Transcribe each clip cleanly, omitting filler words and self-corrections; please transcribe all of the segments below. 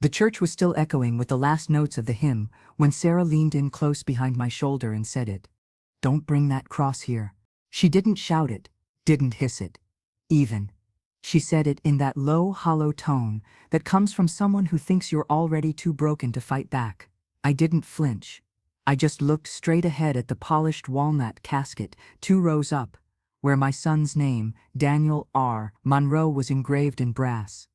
The church was still echoing with the last notes of the hymn when Sarah leaned in close behind my shoulder and said it. "Don't bring that cross here." She didn't shout it, didn't hiss it. Even. She said it in that low, hollow tone that comes from someone who thinks you're already too broken to fight back. I didn't flinch. I just looked straight ahead at the polished walnut casket 2 rows up, where my son's name, Daniel R. Monroe, was engraved in brass.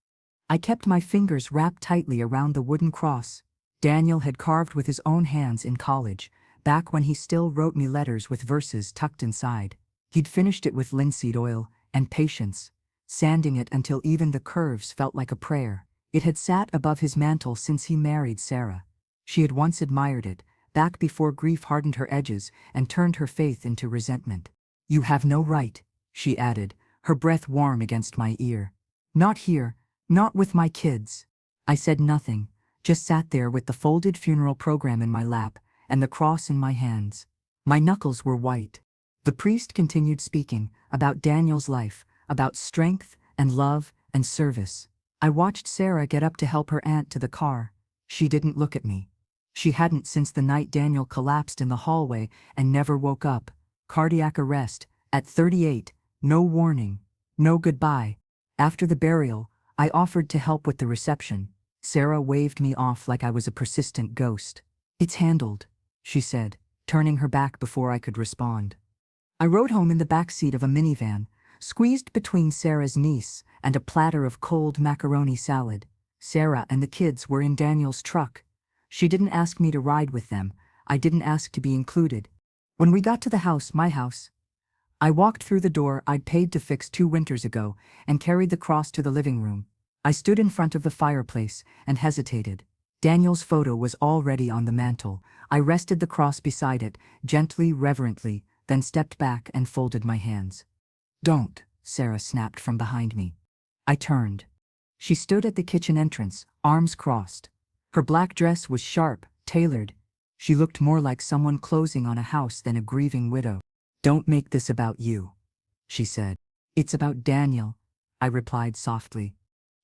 I kept my fingers wrapped tightly around the wooden cross Daniel had carved with his own hands in college, back when he still wrote me letters with verses tucked inside. He'd finished it with linseed oil and patience, sanding it until even the curves felt like a prayer. It had sat above his mantel since he married Sarah. She had once admired it, back before grief hardened her edges and turned her faith into resentment. "You have no right," she added, her breath warm against my ear. "Not here, not with my kids." I said nothing, just sat there with the folded funeral program in my lap and the cross in my hands. My knuckles were white. The priest continued speaking about Daniel's life, about strength and love and service. I watched Sarah get up to help her aunt to the car. She didn't look at me. She hadn't since the night Daniel collapsed in the hallway and never woke up. Cardiac arrest, at 38, no warning, no goodbye. After the burial, I offered to help with the reception. Sarah waved me off like I was a persistent ghost. "It's handled," she said, turning her back before I could respond. I rode home in the back seat of a minivan, squeezed between Sarah's niece and a platter of cold macaroni salad. Sarah and the kids were in Daniel's truck. She didn't ask me to ride with them. I didn't ask to be included. When we got to the house, my house, I walked through the door I'd paid to fix 2 winters ago and carried the cross to the living room. I stood in front of the fireplace and hesitated. Daniel's photo was already on the mantel. I rested the cross beside it, gently, reverently, then stepped back and folded my hands. "Don't," Sarah snapped from behind me. I turned. She stood at the kitchen entrance, arms crossed. Her black dress was sharp, tailored. She looked more like someone closing on a house than a grieving widow. "Don't make this about you," she said. "It's about Daniel," I replied softly.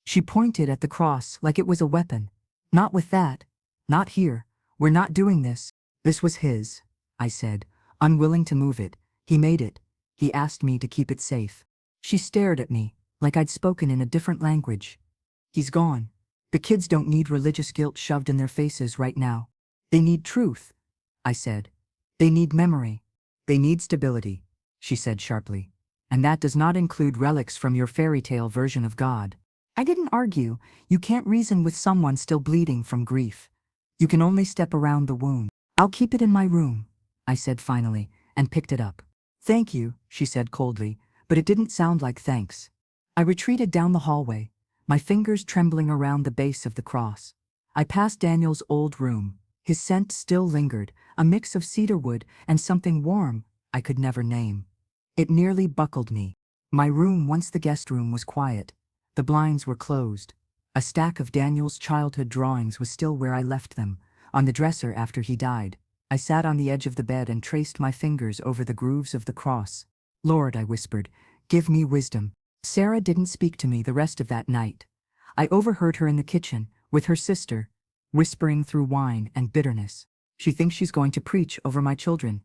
She pointed at the cross like it was a weapon. "Not with that. Not here. We're not doing this." "This was his," I said, unwilling to move it. "He made it. He asked me to keep it safe." She stared at me, like I'd spoken in a different language. "He's gone. The kids don't need religious guilt shoved in their faces right now. They need truth," I said. "They need memory. They need stability," she said sharply. "And that does not include relics from your fairy tale version of God." I didn't argue. You can't reason with someone still bleeding from grief. You can only step around the wound. "I'll keep it in my room," I said finally, and picked it up. "Thank you," she said coldly, but it didn't sound like thanks. I retreated down the hallway, my fingers trembling around the base of the cross. I passed Daniel's old room. His scent still lingered, a mix of cedarwood and something warm I could never name. It nearly buckled me. My room, once the guest room, was quiet. The blinds were closed. A stack of Daniel's childhood drawings was still where I left them, on the dresser after he died. I sat on the edge of the bed and traced my fingers over the grooves of the cross. "Lord," I whispered, "give me wisdom." Sarah didn't speak to me the rest of that night. I overheard her in the kitchen, with her sister, whispering through wine and bitterness. "She thinks she's going to preach over my children."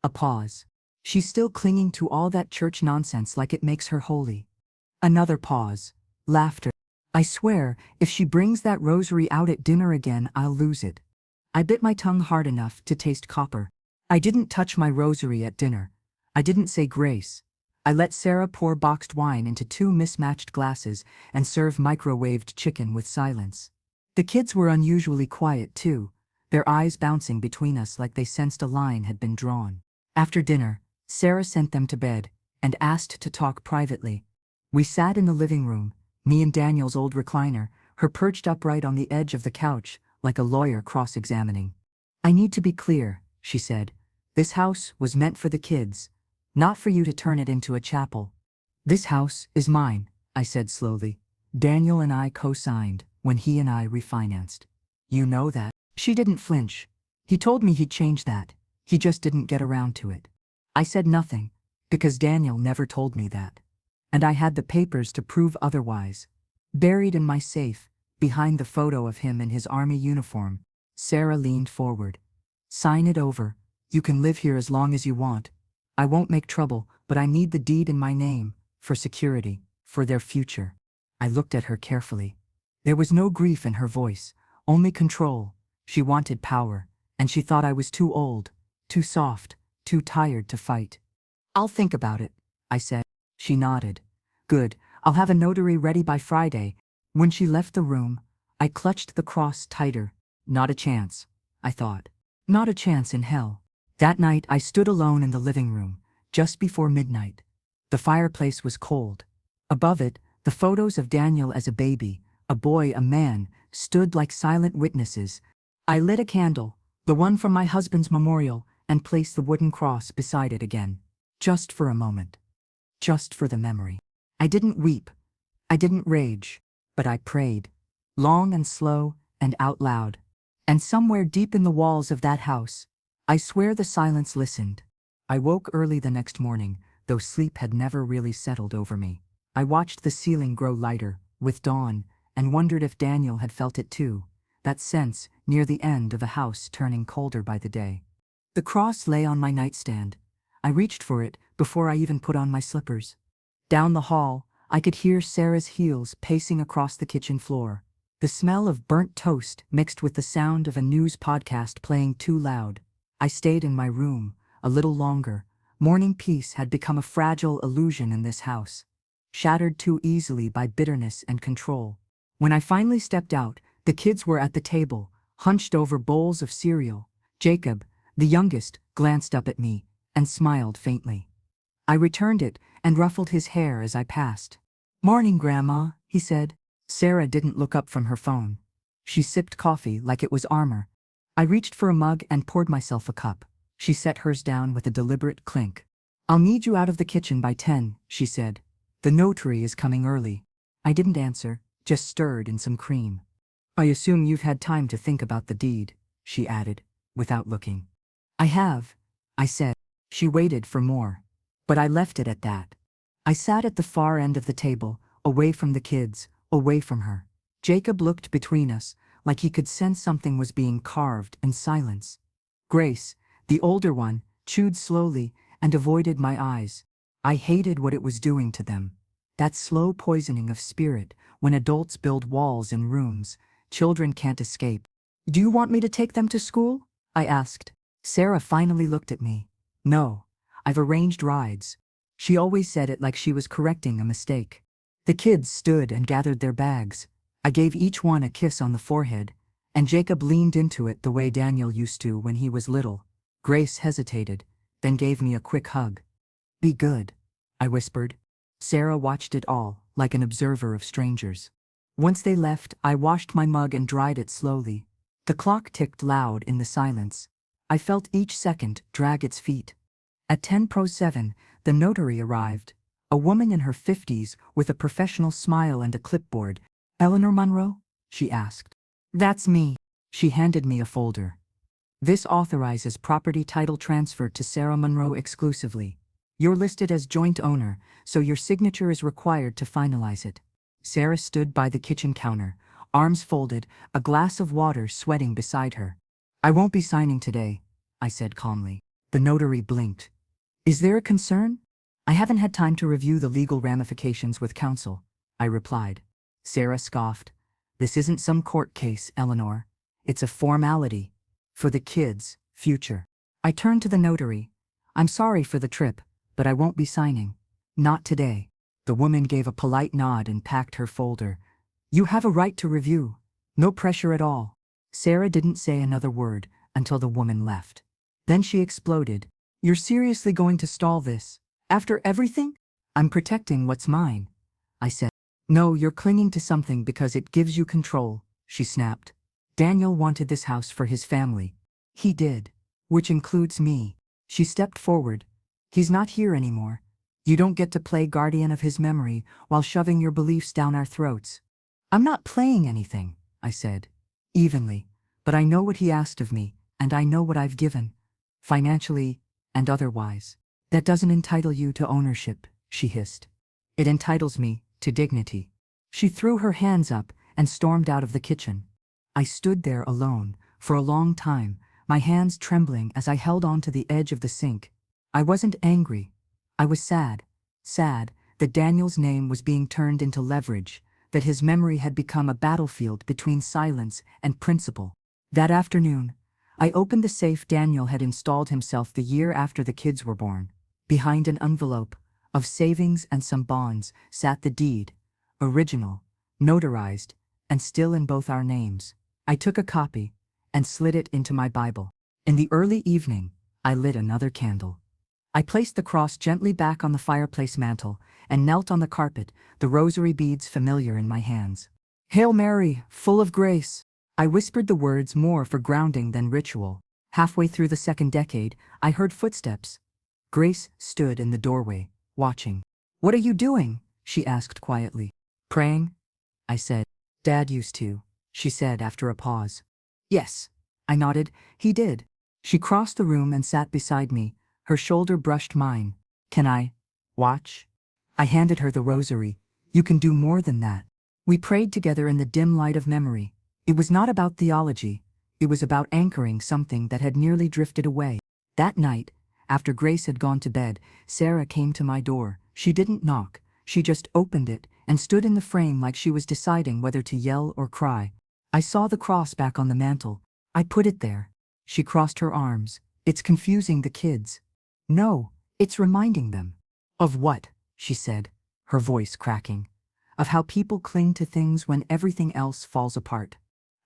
A pause. "She's still clinging to all that church nonsense like it makes her holy." Another pause. Laughter. "I swear, if she brings that rosary out at dinner again, I'll lose it." I bit my tongue hard enough to taste copper. I didn't touch my rosary at dinner. I didn't say grace. I let Sarah pour boxed wine into 2 mismatched glasses and serve microwaved chicken with silence. The kids were unusually quiet too, their eyes bouncing between us like they sensed a line had been drawn. After dinner, Sarah sent them to bed and asked to talk privately. We sat in the living room, me in Daniel's old recliner, her perched upright on the edge of the couch, like a lawyer cross-examining. "I need to be clear," she said. "This house was meant for the kids, not for you to turn it into a chapel." "This house is mine," I said slowly. "Daniel and I co-signed when he and I refinanced. You know that." She didn't flinch. "He told me he'd change that. He just didn't get around to it." I said nothing, because Daniel never told me that. And I had the papers to prove otherwise. Buried in my safe, Behind the photo of him in his army uniform, Sarah leaned forward. Sign it over. You can live here as long as you want. I won't make trouble, but I need the deed in my name, for security, for their future. I looked at her carefully. There was no grief in her voice, only control. She wanted power, and she thought I was too old, too soft, too tired to fight. I'll think about it, I said. She nodded. Good, I'll have a notary ready by Friday. When she left the room, I clutched the cross tighter. Not a chance, I thought. Not a chance in hell. That night I stood alone in the living room, just before midnight. The fireplace was cold. Above it, the photos of Daniel as a baby, a boy, a man, stood like silent witnesses. I lit a candle, the one from my husband's memorial, and placed the wooden cross beside it again. Just for a moment. Just for the memory. I didn't weep. I didn't rage. But I prayed. Long and slow and out loud. And somewhere deep in the walls of that house, I swear the silence listened. I woke early the next morning, though sleep had never really settled over me. I watched the ceiling grow lighter, with dawn, and wondered if Daniel had felt it too, that sense near the end of a house turning colder by the day. The cross lay on my nightstand. I reached for it before I even put on my slippers. Down the hall, I could hear Sarah's heels pacing across the kitchen floor. The smell of burnt toast mixed with the sound of a news podcast playing too loud. I stayed in my room a little longer. Morning peace had become a fragile illusion in this house, shattered too easily by bitterness and control. When I finally stepped out, the kids were at the table, hunched over bowls of cereal. Jacob, the youngest, glanced up at me and smiled faintly. I returned it and ruffled his hair as I passed. "Morning, Grandma," he said. Sarah didn't look up from her phone. She sipped coffee like it was armor. I reached for a mug and poured myself a cup. She set hers down with a deliberate clink. "I'll need you out of the kitchen by 10, she said. "The notary is coming early." I didn't answer, just stirred in some cream. "I assume you've had time to think about the deed," she added, without looking. "I have," I said. She waited for more, but I left it at that. I sat at the far end of the table, away from the kids, away from her. Jacob looked between us, like he could sense something was being carved in silence. Grace, the older one, chewed slowly and avoided my eyes. I hated what it was doing to them. That slow poisoning of spirit. When adults build walls in rooms, children can't escape. "Do you want me to take them to school?" I asked. Sarah finally looked at me. "No, I've arranged rides." She always said it like she was correcting a mistake. The kids stood and gathered their bags. I gave each one a kiss on the forehead, and Jacob leaned into it the way Daniel used to when he was little. Grace hesitated, then gave me a quick hug. "Be good," I whispered. Sarah watched it all, like an observer of strangers. Once they left, I washed my mug and dried it slowly. The clock ticked loud in the silence. I felt each second drag its feet. At 10:07, the notary arrived. A woman in her 50s with a professional smile and a clipboard. "Eleanor Monroe?" she asked. "That's me." She handed me a folder. "This authorizes property title transfer to Sarah Monroe exclusively. You're listed as joint owner, so your signature is required to finalize it." Sarah stood by the kitchen counter, arms folded, a glass of water sweating beside her. "I won't be signing today," I said calmly. The notary blinked. "Is there a concern?" "I haven't had time to review the legal ramifications with counsel," I replied. Sarah scoffed. "This isn't some court case, Eleanor. It's a formality. For the kids' future." I turned to the notary. "I'm sorry for the trip, but I won't be signing. Not today." The woman gave a polite nod and packed her folder. "You have a right to review. No pressure at all." Sarah didn't say another word until the woman left. Then she exploded. "You're seriously going to stall this? After everything?" "I'm protecting what's mine," I said. "No, you're clinging to something because it gives you control," she snapped. "Daniel wanted this house for his family. He did. Which includes me." She stepped forward. "He's not here anymore. You don't get to play guardian of his memory while shoving your beliefs down our throats." "I'm not playing anything," I said, evenly, "but I know what he asked of me, and I know what I've given, financially and otherwise." "That doesn't entitle you to ownership," she hissed. "It entitles me to dignity." She threw her hands up and stormed out of the kitchen. I stood there alone, for a long time, my hands trembling as I held on to the edge of the sink. I wasn't angry. I was sad. Sad that Daniel's name was being turned into leverage, that his memory had become a battlefield between silence and principle. That afternoon, I opened the safe Daniel had installed himself the year after the kids were born. Behind an envelope of savings and some bonds sat the deed, original, notarized, and still in both our names. I took a copy and slid it into my Bible. In the early evening, I lit another candle. I placed the cross gently back on the fireplace mantel and knelt on the carpet, the rosary beads familiar in my hands. Hail Mary, full of grace. I whispered the words more for grounding than ritual. Halfway through the second decade, I heard footsteps. Grace stood in the doorway, watching. What are you doing? She asked quietly. Praying, I said. Dad used to, she said after a pause. Yes, I nodded. He did. She crossed the room and sat beside me. Her shoulder brushed mine. Can I watch? I handed her the rosary. You can do more than that. We prayed together in the dim light of memory. It was not about theology. It was about anchoring something that had nearly drifted away. That night, after Grace had gone to bed, Sarah came to my door. She didn't knock. She just opened it and stood in the frame like she was deciding whether to yell or cry. I saw the cross back on the mantel. I put it there. She crossed her arms. It's confusing the kids. No, it's reminding them. Of what? She said, her voice cracking. Of how people cling to things when everything else falls apart.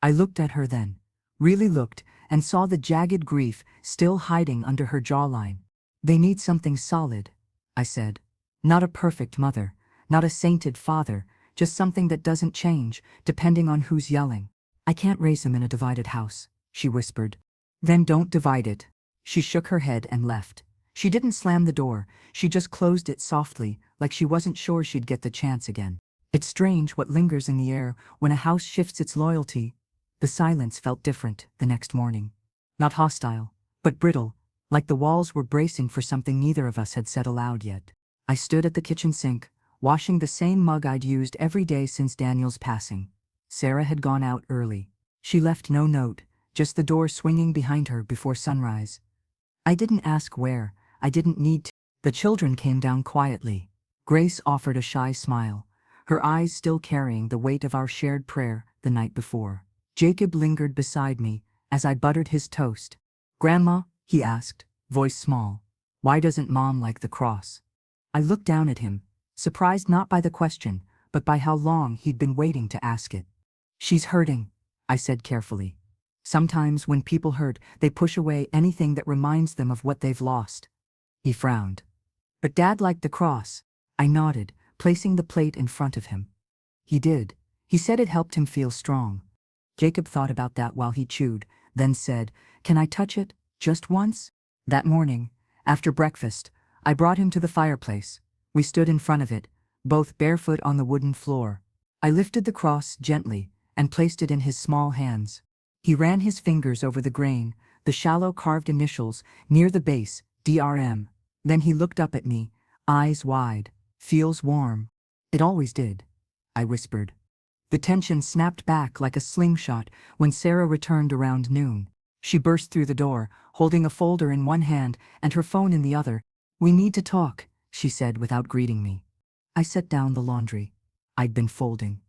I looked at her then, really looked, and saw the jagged grief still hiding under her jawline. They need something solid, I said. Not a perfect mother, not a sainted father, just something that doesn't change, depending on who's yelling. I can't raise them in a divided house, she whispered. Then don't divide it. She shook her head and left. She didn't slam the door, she just closed it softly, like she wasn't sure she'd get the chance again. It's strange what lingers in the air when a house shifts its loyalty. The silence felt different the next morning. Not hostile, but brittle, like the walls were bracing for something neither of us had said aloud yet. I stood at the kitchen sink, washing the same mug I'd used every day since Daniel's passing. Sarah had gone out early. She left no note, just the door swinging behind her before sunrise. I didn't ask where. I didn't need to. The children came down quietly. Grace offered a shy smile, her eyes still carrying the weight of our shared prayer the night before. Jacob lingered beside me as I buttered his toast. Grandma, he asked, voice small, why doesn't Mom like the cross? I looked down at him, surprised not by the question, but by how long he'd been waiting to ask it. She's hurting, I said carefully. Sometimes when people hurt, they push away anything that reminds them of what they've lost. He frowned. But Dad liked the cross. I nodded, placing the plate in front of him. He did. He said it helped him feel strong. Jacob thought about that while he chewed, then said, Can I touch it, just once? That morning, after breakfast, I brought him to the fireplace. We stood in front of it, both barefoot on the wooden floor. I lifted the cross gently and placed it in his small hands. He ran his fingers over the grain, the shallow carved initials near the base, DRM. Then he looked up at me, eyes wide. Feels warm. It always did, I whispered. The tension snapped back like a slingshot when Sarah returned around noon. She burst through the door, holding a folder in one hand and her phone in the other. We need to talk, she said without greeting me. I set down the laundry. I'd been folding.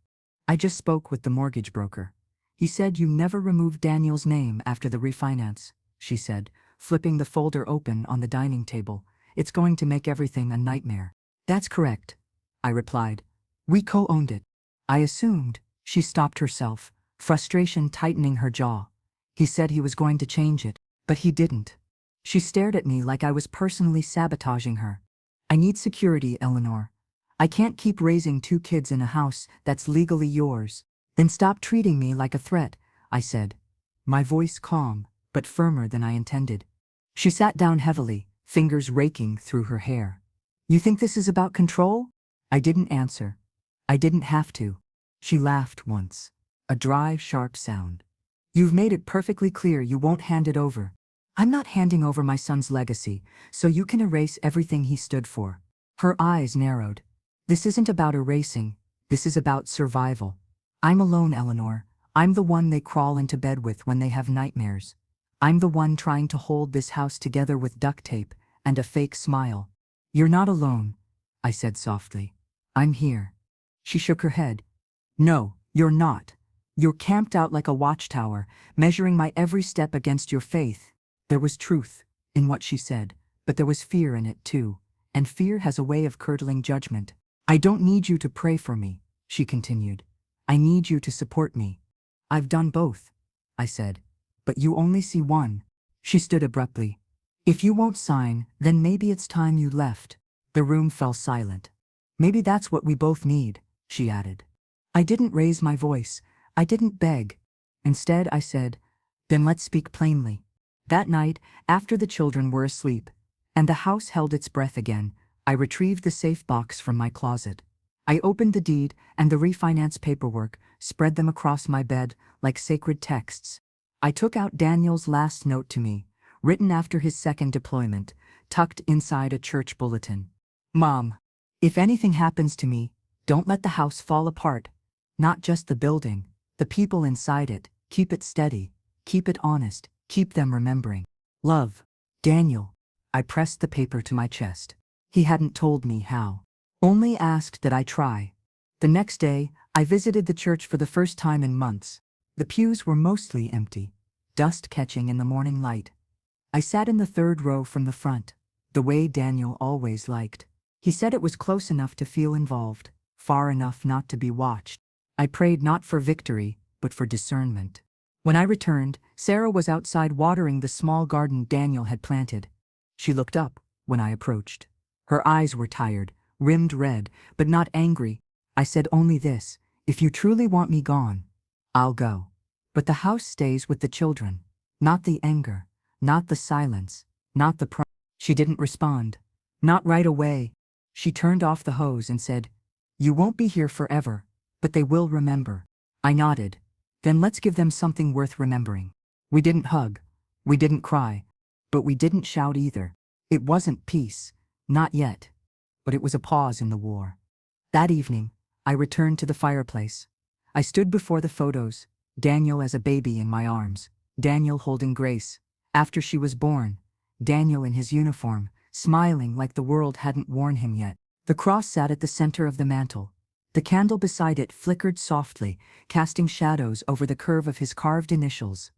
I just spoke with the mortgage broker. He said you never removed Daniel's name after the refinance, she said, flipping the folder open on the dining table. It's going to make everything a nightmare. That's correct, I replied. We co-owned it. I assumed. She stopped herself, frustration tightening her jaw. He said he was going to change it, but he didn't. She stared at me like I was personally sabotaging her. I need security, Eleanor. I can't keep raising 2 kids in a house that's legally yours. Then stop treating me like a threat, I said, my voice calm, but firmer than I intended. She sat down heavily, fingers raking through her hair. You think this is about control? I didn't answer. I didn't have to. She laughed once. A dry, sharp sound. You've made it perfectly clear you won't hand it over. I'm not handing over my son's legacy, so you can erase everything he stood for. Her eyes narrowed. This isn't about erasing. This is about survival. I'm alone, Eleanor. I'm the one they crawl into bed with when they have nightmares. I'm the one trying to hold this house together with duct tape and a fake smile. You're not alone, I said softly. I'm here. She shook her head. No, you're not. You're camped out like a watchtower, measuring my every step against your faith. There was truth in what she said, but there was fear in it too, and fear has a way of curdling judgment. I don't need you to pray for me, she continued. I need you to support me. I've done both, I said. But you only see one. She stood abruptly. If you won't sign, then maybe it's time you left. The room fell silent. Maybe that's what we both need, she added. I didn't raise my voice. I didn't beg. Instead, I said, then let's speak plainly. That night, after the children were asleep, and the house held its breath again, I retrieved the safe box from my closet. I opened the deed and the refinance paperwork, spread them across my bed like sacred texts. I took out Daniel's last note to me, written after his second deployment, tucked inside a church bulletin. Mom, if anything happens to me, don't let the house fall apart. Not just the building, the people inside it. Keep it steady, keep it honest, keep them remembering. Love, Daniel. I pressed the paper to my chest. He hadn't told me how. Only asked that I try. The next day, I visited the church for the first time in months. The pews were mostly empty, dust catching in the morning light. I sat in the third row from the front, the way Daniel always liked. He said it was close enough to feel involved, far enough not to be watched. I prayed not for victory, but for discernment. When I returned, Sarah was outside watering the small garden Daniel had planted. She looked up when I approached. Her eyes were tired, rimmed red, but not angry. I said only this: if you truly want me gone, I'll go. But the house stays with the children. Not the anger, not the silence, not the pride. She didn't respond. Not right away. She turned off the hose and said, you won't be here forever, but they will remember. I nodded. Then let's give them something worth remembering. We didn't hug. We didn't cry. But we didn't shout either. It wasn't peace. Not yet. But it was a pause in the war. That evening, I returned to the fireplace. I stood before the photos, Daniel as a baby in my arms, Daniel holding Grace after she was born, Daniel in his uniform, smiling like the world hadn't worn him yet. The cross sat at the center of the mantel. The candle beside it flickered softly, casting shadows over the curve of his carved initials.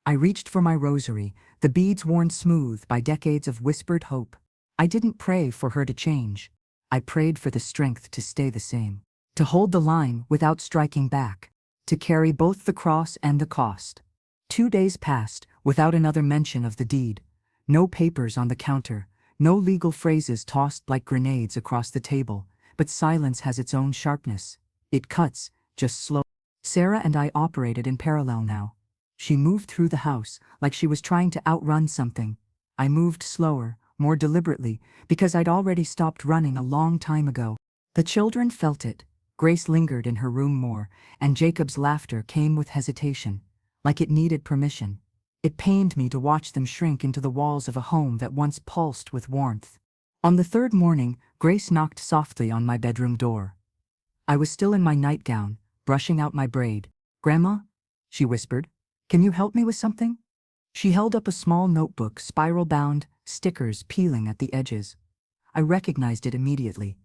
I reached for my rosary, the beads worn smooth by decades of whispered hope. I didn't pray for her to change. I prayed for the strength to stay the same, to hold the line without striking back, to carry both the cross and the cost. 2 days passed without another mention of the deed. No papers on the counter, no legal phrases tossed like grenades across the table, but silence has its own sharpness. It cuts, just slow. Sarah and I operated in parallel now. She moved through the house like she was trying to outrun something. I moved slower, more deliberately, because I'd already stopped running a long time ago. The children felt it. Grace lingered in her room more, and Jacob's laughter came with hesitation, like it needed permission. It pained me to watch them shrink into the walls of a home that once pulsed with warmth. On the third morning, Grace knocked softly on my bedroom door. I was still in my nightgown, brushing out my braid. "Grandma," she whispered, "can you help me with something?" She held up a small notebook, spiral-bound, stickers peeling at the edges. I recognized it immediately.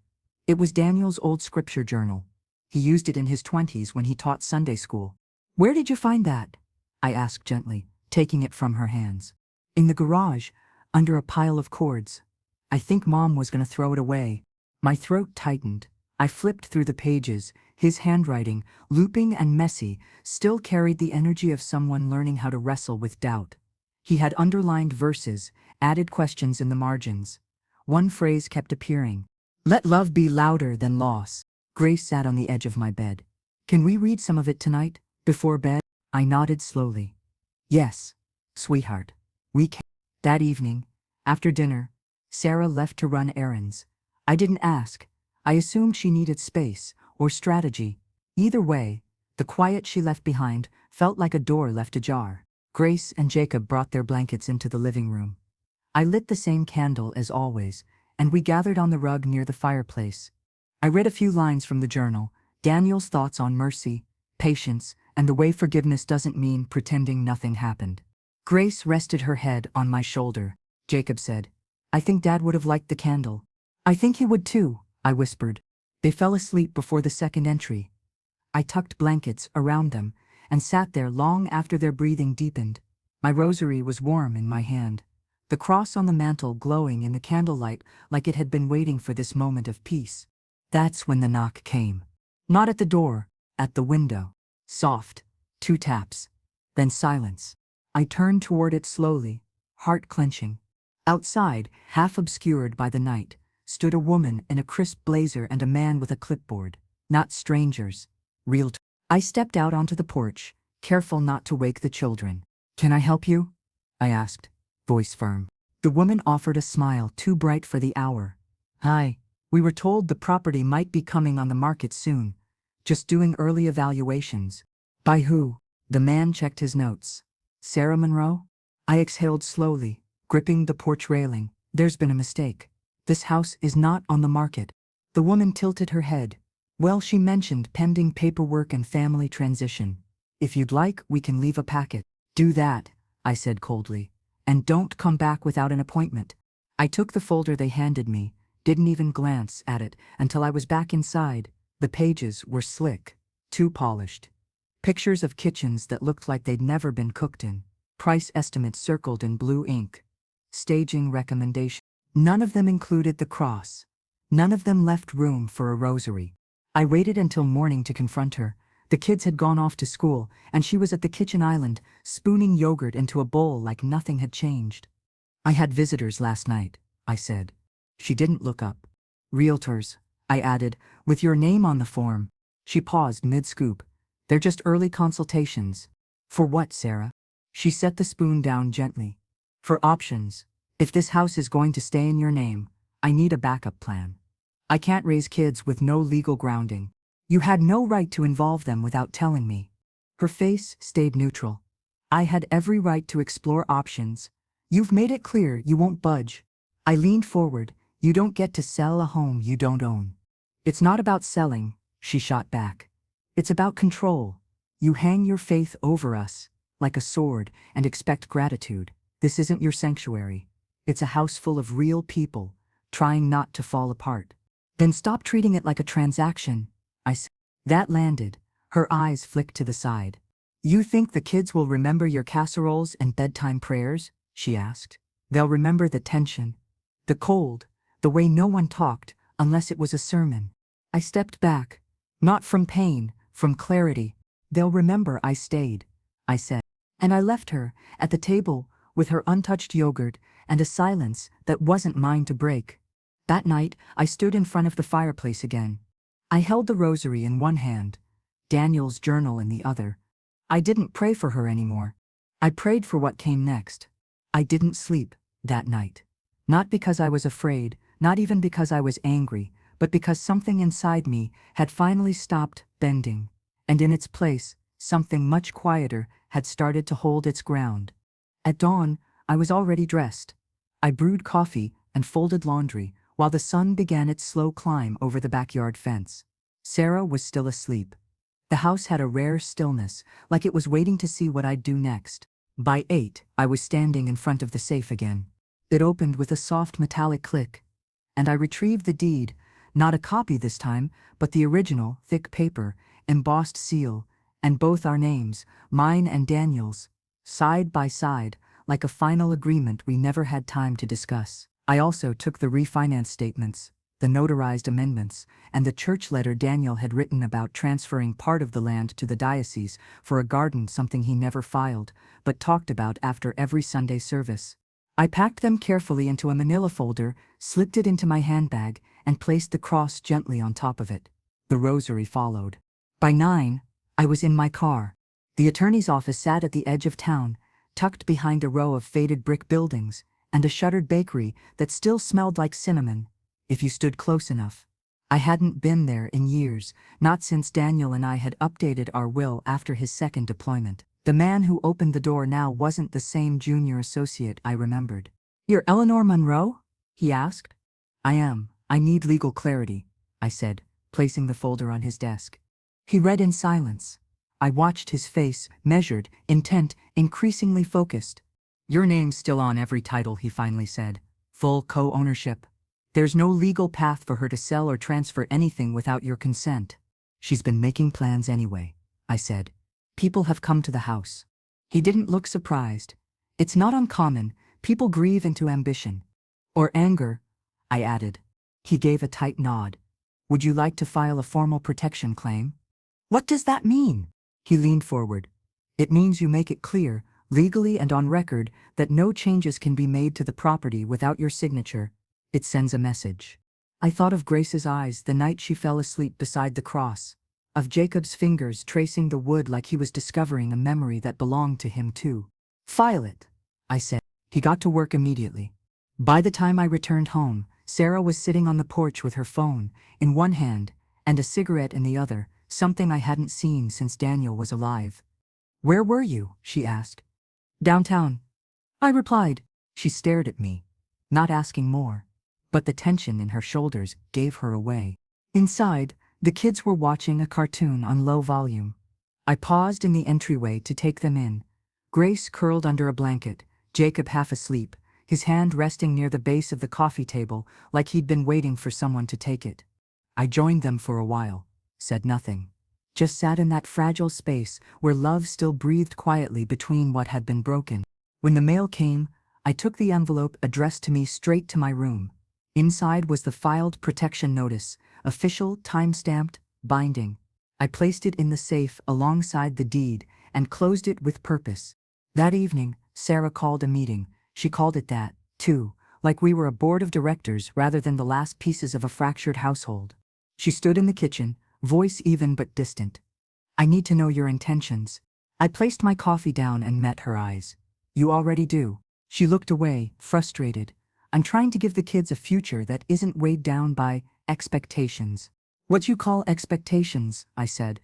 It was Daniel's old scripture journal. He used it in his 20s when he taught Sunday school. "Where did you find that?" I asked gently, taking it from her hands. "In the garage, under a pile of cords. I think Mom was going to throw it away." My throat tightened. I flipped through the pages. His handwriting, looping and messy, still carried the energy of someone learning how to wrestle with doubt. He had underlined verses, added questions in the margins. One phrase kept appearing. "Let love be louder than loss." Grace sat on the edge of my bed. "Can we read some of it tonight, before bed?" I nodded slowly. "Yes, sweetheart, we can." That evening, after dinner, Sarah left to run errands. I didn't ask. I assumed she needed space or strategy. Either way, the quiet she left behind felt like a door left ajar. Grace and Jacob brought their blankets into the living room. I lit the same candle as always, and we gathered on the rug near the fireplace. I read a few lines from the journal, Daniel's thoughts on mercy, patience, and the way forgiveness doesn't mean pretending nothing happened. Grace rested her head on my shoulder. Jacob said, I think Dad would have liked the candle. I think he would too, I whispered. They fell asleep before the second entry. I tucked blankets around them and sat there long after their breathing deepened. My rosary was warm in my hand, the cross on the mantel glowing in the candlelight like it had been waiting for this moment of peace. That's when the knock came. Not at the door, at the window. Soft, 2 taps, then silence. I turned toward it slowly, heart clenching. Outside, half obscured by the night, stood a woman in a crisp blazer and a man with a clipboard. Not strangers, real. I stepped out onto the porch, careful not to wake the children. Can I help you? I asked, voice firm. The woman offered a smile too bright for the hour. Hi, we were told the property might be coming on the market soon. Just doing early evaluations. By who? The man checked his notes. Sarah Monroe? I exhaled slowly, gripping the porch railing. There's been a mistake. This house is not on the market. The woman tilted her head. Well, she mentioned pending paperwork and family transition. If you'd like, we can leave a packet. Do that, I said coldly. And don't come back without an appointment. I took the folder they handed me, didn't even glance at it until I was back inside. The pages were slick, too polished. Pictures of kitchens that looked like they'd never been cooked in. Price estimates circled in blue ink. Staging recommendations. None of them included the cross. None of them left room for a rosary. I waited until morning to confront her. The kids had gone off to school, and she was at the kitchen island, spooning yogurt into a bowl like nothing had changed. I had visitors last night, I said. She didn't look up. Realtors, I added, with your name on the form. She paused mid-scoop. They're just early consultations. For what, Sarah? She set the spoon down gently. For options. If this house is going to stay in your name, I need a backup plan. I can't raise kids with no legal grounding. You had no right to involve them without telling me. Her face stayed neutral. I had every right to explore options. You've made it clear you won't budge. I leaned forward. You don't get to sell a home you don't own. It's not about selling, she shot back. It's about control. You hang your faith over us, like a sword, and expect gratitude. This isn't your sanctuary. It's a house full of real people, trying not to fall apart. Then stop treating it like a transaction, I said. That landed. Her eyes flicked to the side. You think the kids will remember your casseroles and bedtime prayers? She asked. They'll remember the tension, the cold, the way no one talked unless it was a sermon. I stepped back. Not from pain, from clarity. They'll remember I stayed, I said. And I left her, at the table, with her untouched yogurt, and a silence that wasn't mine to break. That night, I stood in front of the fireplace again. I held the rosary in one hand, Daniel's journal in the other. I didn't pray for her anymore. I prayed for what came next. I didn't sleep that night. Not because I was afraid, not even because I was angry, but because something inside me had finally stopped bending, and in its place, something much quieter had started to hold its ground. At dawn, I was already dressed. I brewed coffee and folded laundry while the sun began its slow climb over the backyard fence. Sarah was still asleep. The house had a rare stillness, like it was waiting to see what I'd do next. By 8, I was standing in front of the safe again. It opened with a soft metallic click, and I retrieved the deed, not a copy this time, but the original, thick paper, embossed seal, and both our names, mine and Daniel's, side by side, like a final agreement we never had time to discuss. I also took the refinance statements, the notarized amendments, and the church letter Daniel had written about transferring part of the land to the diocese for a garden, something he never filed, but talked about after every Sunday service. I packed them carefully into a manila folder, slipped it into my handbag, and placed the cross gently on top of it. The rosary followed. By 9, I was in my car. The attorney's office sat at the edge of town, tucked behind a row of faded brick buildings, and a shuttered bakery that still smelled like cinnamon, if you stood close enough. I hadn't been there in years, not since Daniel and I had updated our will after his second deployment. The man who opened the door now wasn't the same junior associate I remembered. "You're Eleanor Monroe?" he asked. "I am. I need legal clarity," I said, placing the folder on his desk. He read in silence. I watched his face, measured, intent, increasingly focused. Your name's still on every title, he finally said. Full co-ownership. There's no legal path for her to sell or transfer anything without your consent. She's been making plans anyway, I said. People have come to the house. He didn't look surprised. It's not uncommon. People grieve into ambition. Or anger, I added. He gave a tight nod. Would you like to file a formal protection claim? What does that mean? He leaned forward. It means you make it clear, legally and on record, that no changes can be made to the property without your signature. It sends a message. I thought of Grace's eyes the night she fell asleep beside the cross, of Jacob's fingers tracing the wood like he was discovering a memory that belonged to him too. File it, I said. He got to work immediately. By the time I returned home, Sarah was sitting on the porch with her phone in one hand and a cigarette in the other, something I hadn't seen since Daniel was alive. Where were you? She asked. Downtown, I replied. She stared at me, not asking more, but the tension in her shoulders gave her away. Inside, the kids were watching a cartoon on low volume. I paused in the entryway to take them in. Grace curled under a blanket, Jacob half asleep, his hand resting near the base of the coffee table like he'd been waiting for someone to take it. I joined them for a while, said nothing. Just sat in that fragile space where love still breathed quietly between what had been broken. When the mail came, I took the envelope addressed to me straight to my room. Inside was the filed protection notice, official, time-stamped, binding. I placed it in the safe alongside the deed and closed it with purpose. That evening, Sarah called a meeting. She called it that, too, like we were a board of directors rather than the last pieces of a fractured household. She stood in the kitchen, voice even but distant. I need to know your intentions. I placed my coffee down and met her eyes. You already do. She looked away, frustrated. I'm trying to give the kids a future that isn't weighed down by expectations. What you call expectations, I said.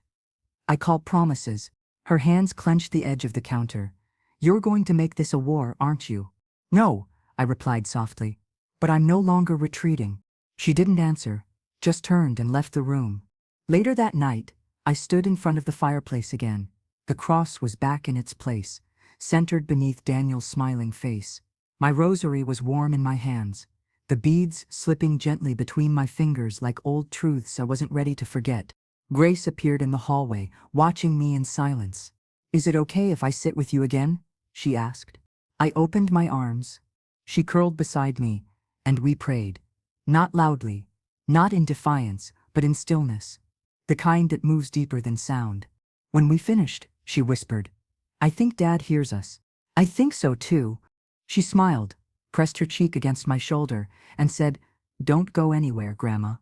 I call promises. Her hands clenched the edge of the counter. You're going to make this a war, aren't you? No, I replied softly. But I'm no longer retreating. She didn't answer, just turned and left the room. Later that night, I stood in front of the fireplace again. The cross was back in its place, centered beneath Daniel's smiling face. My rosary was warm in my hands, the beads slipping gently between my fingers like old truths I wasn't ready to forget. Grace appeared in the hallway, watching me in silence. Is it okay if I sit with you again? She asked. I opened my arms. She curled beside me, and we prayed. Not loudly, not in defiance, but in stillness. The kind that moves deeper than sound. When we finished, she whispered, I think Dad hears us. I think so too. She smiled, pressed her cheek against my shoulder, and said, Don't go anywhere, Grandma.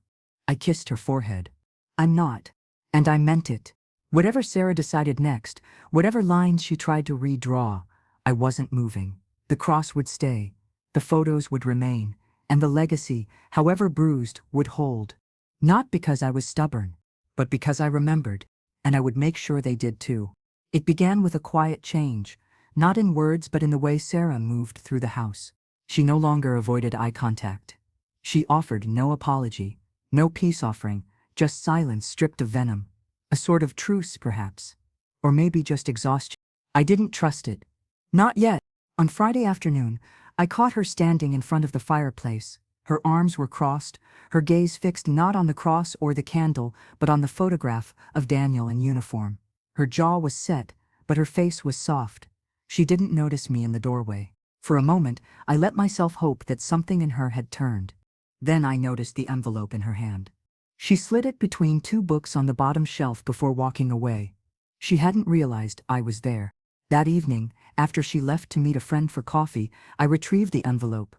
I kissed her forehead. I'm not. And I meant it. Whatever Sarah decided next, whatever lines she tried to redraw, I wasn't moving. The cross would stay, the photos would remain, and the legacy, however bruised, would hold. Not because I was stubborn, but because I remembered, and I would make sure they did too. It began with a quiet change, not in words but in the way Sarah moved through the house. She no longer avoided eye contact. She offered no apology, no peace offering, just silence stripped of venom. A sort of truce, perhaps. Or maybe just exhaustion. I didn't trust it. Not yet. On Friday afternoon, I caught her standing in front of the fireplace. Her arms were crossed, her gaze fixed not on the cross or the candle, but on the photograph of Daniel in uniform. Her jaw was set, but her face was soft. She didn't notice me in the doorway. For a moment, I let myself hope that something in her had turned. Then I noticed the envelope in her hand. She slid it between two books on the bottom shelf before walking away. She hadn't realized I was there. That evening, after she left to meet a friend for coffee, I retrieved the envelope.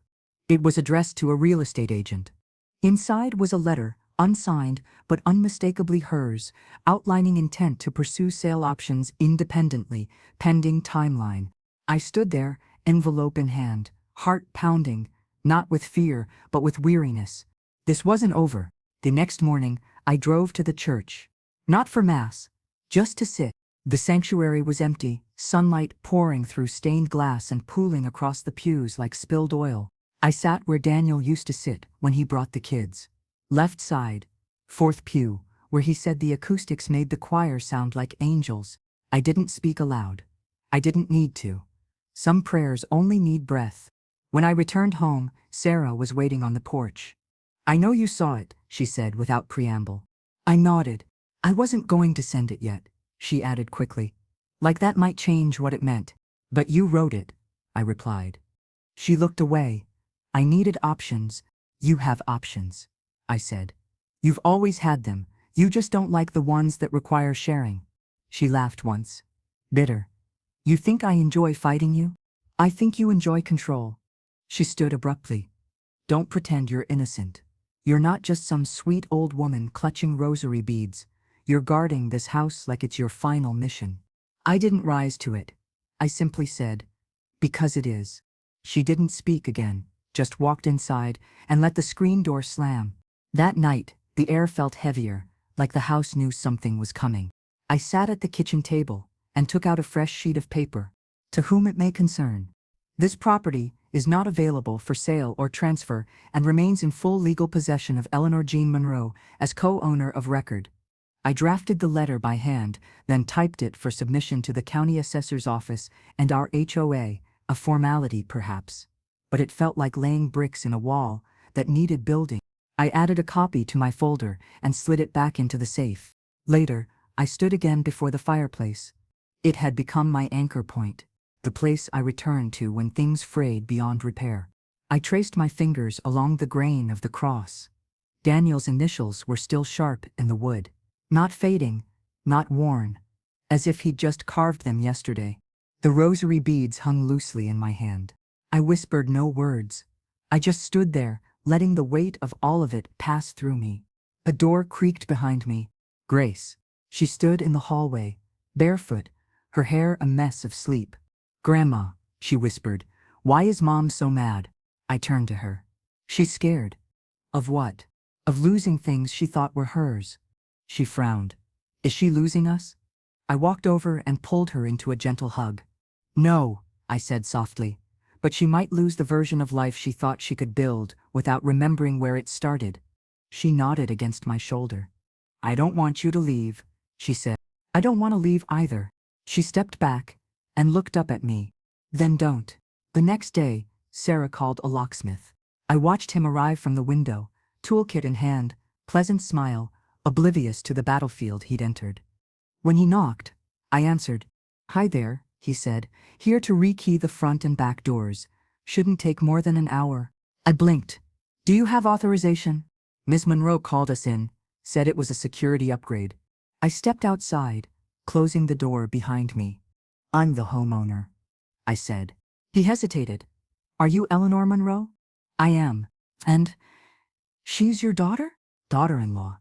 It was addressed to a real estate agent. Inside was a letter, unsigned but unmistakably hers, outlining intent to pursue sale options independently, pending timeline. I stood there, envelope in hand, heart pounding, not with fear, but with weariness. This wasn't over. The next morning, I drove to the church. Not for mass, just to sit. The sanctuary was empty, sunlight pouring through stained glass and pooling across the pews like spilled oil. I sat where Daniel used to sit when he brought the kids. Left side, fourth pew, where he said the acoustics made the choir sound like angels. I didn't speak aloud. I didn't need to. Some prayers only need breath. When I returned home, Sarah was waiting on the porch. "I know you saw it," she said without preamble. I nodded. "I wasn't going to send it yet," she added quickly. "Like that might change what it meant." "But you wrote it," I replied. She looked away. "I needed options." "You have options," I said. "You've always had them. You just don't like the ones that require sharing." She laughed once. Bitter. "You think I enjoy fighting you? I think you enjoy control." She stood abruptly. "Don't pretend you're innocent. You're not just some sweet old woman clutching rosary beads. You're guarding this house like it's your final mission." I didn't rise to it. I simply said, "Because it is." She didn't speak again, just walked inside and let the screen door slam. That night, the air felt heavier, like the house knew something was coming. I sat at the kitchen table and took out a fresh sheet of paper. "To whom it may concern. This property is not available for sale or transfer and remains in full legal possession of Eleanor Jean Monroe as co-owner of record." I drafted the letter by hand, then typed it for submission to the county assessor's office and our HOA, a formality perhaps. But it felt like laying bricks in a wall that needed building. I added a copy to my folder and slid it back into the safe. Later, I stood again before the fireplace. It had become my anchor point, the place I returned to when things frayed beyond repair. I traced my fingers along the grain of the cross. Daniel's initials were still sharp in the wood. Not fading, not worn, as if he'd just carved them yesterday. The rosary beads hung loosely in my hand. I whispered no words. I just stood there, letting the weight of all of it pass through me. A door creaked behind me. Grace. She stood in the hallway, barefoot, her hair a mess of sleep. "Grandma," she whispered, "why is Mom so mad?" I turned to her. "She's scared." "Of what?" "Of losing things she thought were hers." She frowned. "Is she losing us?" I walked over and pulled her into a gentle hug. "No," I said softly, "but she might lose the version of life she thought she could build without remembering where it started." She nodded against my shoulder. "I don't want you to leave," she said. "I don't want to leave either." She stepped back and looked up at me. "Then don't." The next day, Sarah called a locksmith. I watched him arrive from the window, toolkit in hand, pleasant smile, oblivious to the battlefield he'd entered. When he knocked, I answered. "Hi there," he said, "here to rekey the front and back doors. Shouldn't take more than an hour." I blinked. "Do you have authorization?" "Miss Monroe called us in, said it was a security upgrade." I stepped outside, closing the door behind me. "I'm the homeowner," I said. He hesitated. "Are you Eleanor Monroe?" "I am." "And she's your daughter?" "Daughter-in-law."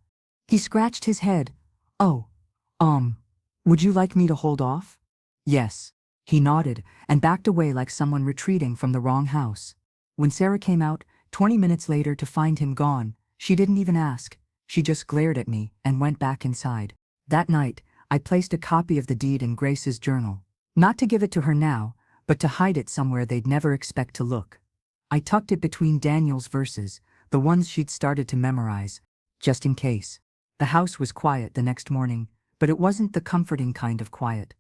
He scratched his head. "Oh, would you like me to hold off?" "Yes." He nodded and backed away like someone retreating from the wrong house. When Sarah came out, 20 minutes later, to find him gone, she didn't even ask. She just glared at me and went back inside. That night, I placed a copy of the deed in Grace's journal. Not to give it to her now, but to hide it somewhere they'd never expect to look. I tucked it between Daniel's verses, the ones she'd started to memorize, just in case. The house was quiet the next morning, but it wasn't the comforting kind of quiet.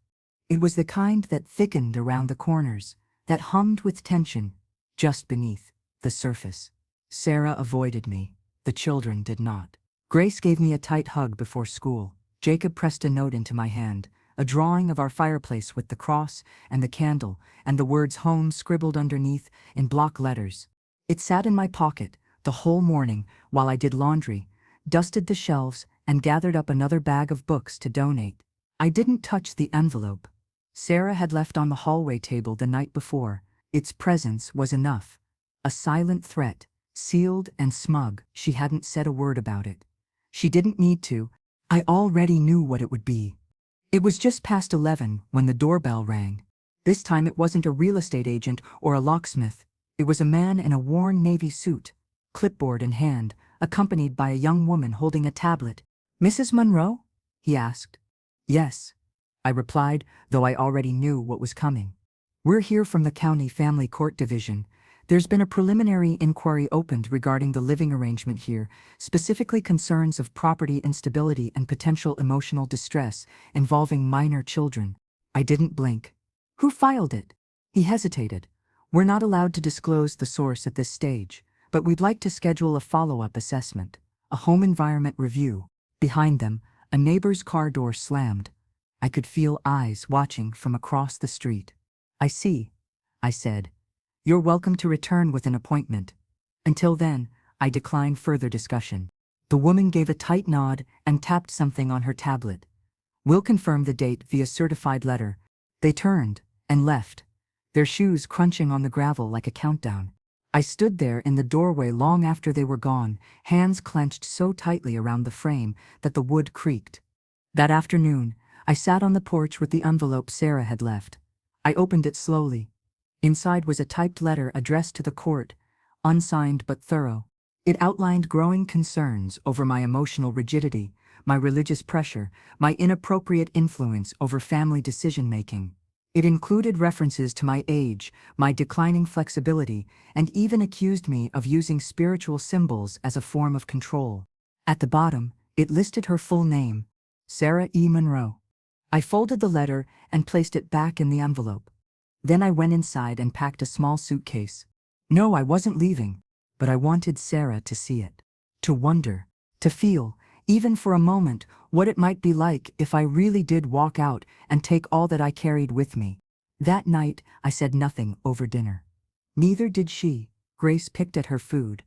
It was the kind that thickened around the corners, that hummed with tension, just beneath the surface. Sarah avoided me. The children did not. Grace gave me a tight hug before school. Jacob pressed a note into my hand, a drawing of our fireplace with the cross and the candle and the words "home" scribbled underneath in block letters. It sat in my pocket the whole morning while I did laundry, dusted the shelves, and gathered up another bag of books to donate. I didn't touch the envelope. Sarah had left on the hallway table the night before. Its presence was enough. A silent threat, sealed and smug. She hadn't said a word about it. She didn't need to. I already knew what it would be. It was just past 11 when the doorbell rang. This time it wasn't a real estate agent or a locksmith. It was a man in a worn navy suit, clipboard in hand, accompanied by a young woman holding a tablet. "Mrs. Monroe?" he asked. "Yes," I replied, though I already knew what was coming. "We're here from the County Family Court Division. There's been a preliminary inquiry opened regarding the living arrangement here, specifically concerns of property instability and potential emotional distress involving minor children. I didn't blink. Who filed it? He hesitated. We're not allowed to disclose the source at this stage, but we'd like to schedule a follow-up assessment, a home environment review. Behind them, a neighbor's car door slammed. I could feel eyes watching from across the street. I see, I said. You're welcome to return with an appointment. Until then, I declined further discussion. The woman gave a tight nod and tapped something on her tablet. We'll confirm the date via certified letter. They turned and left, their shoes crunching on the gravel like a countdown. I stood there in the doorway long after they were gone, hands clenched so tightly around the frame that the wood creaked. That afternoon, I sat on the porch with the envelope Sarah had left. I opened it slowly. Inside was a typed letter addressed to the court, unsigned but thorough. It outlined growing concerns over my emotional rigidity, my religious pressure, my inappropriate influence over family decision-making. It included references to my age, my declining flexibility, and even accused me of using spiritual symbols as a form of control. At the bottom, it listed her full name, Sarah E. Monroe. I folded the letter and placed it back in the envelope. Then I went inside and packed a small suitcase. No, I wasn't leaving, but I wanted Sarah to see it, to wonder, to feel, even for a moment, what it might be like if I really did walk out and take all that I carried with me. That night, I said nothing over dinner. Neither did she. Grace picked at her food.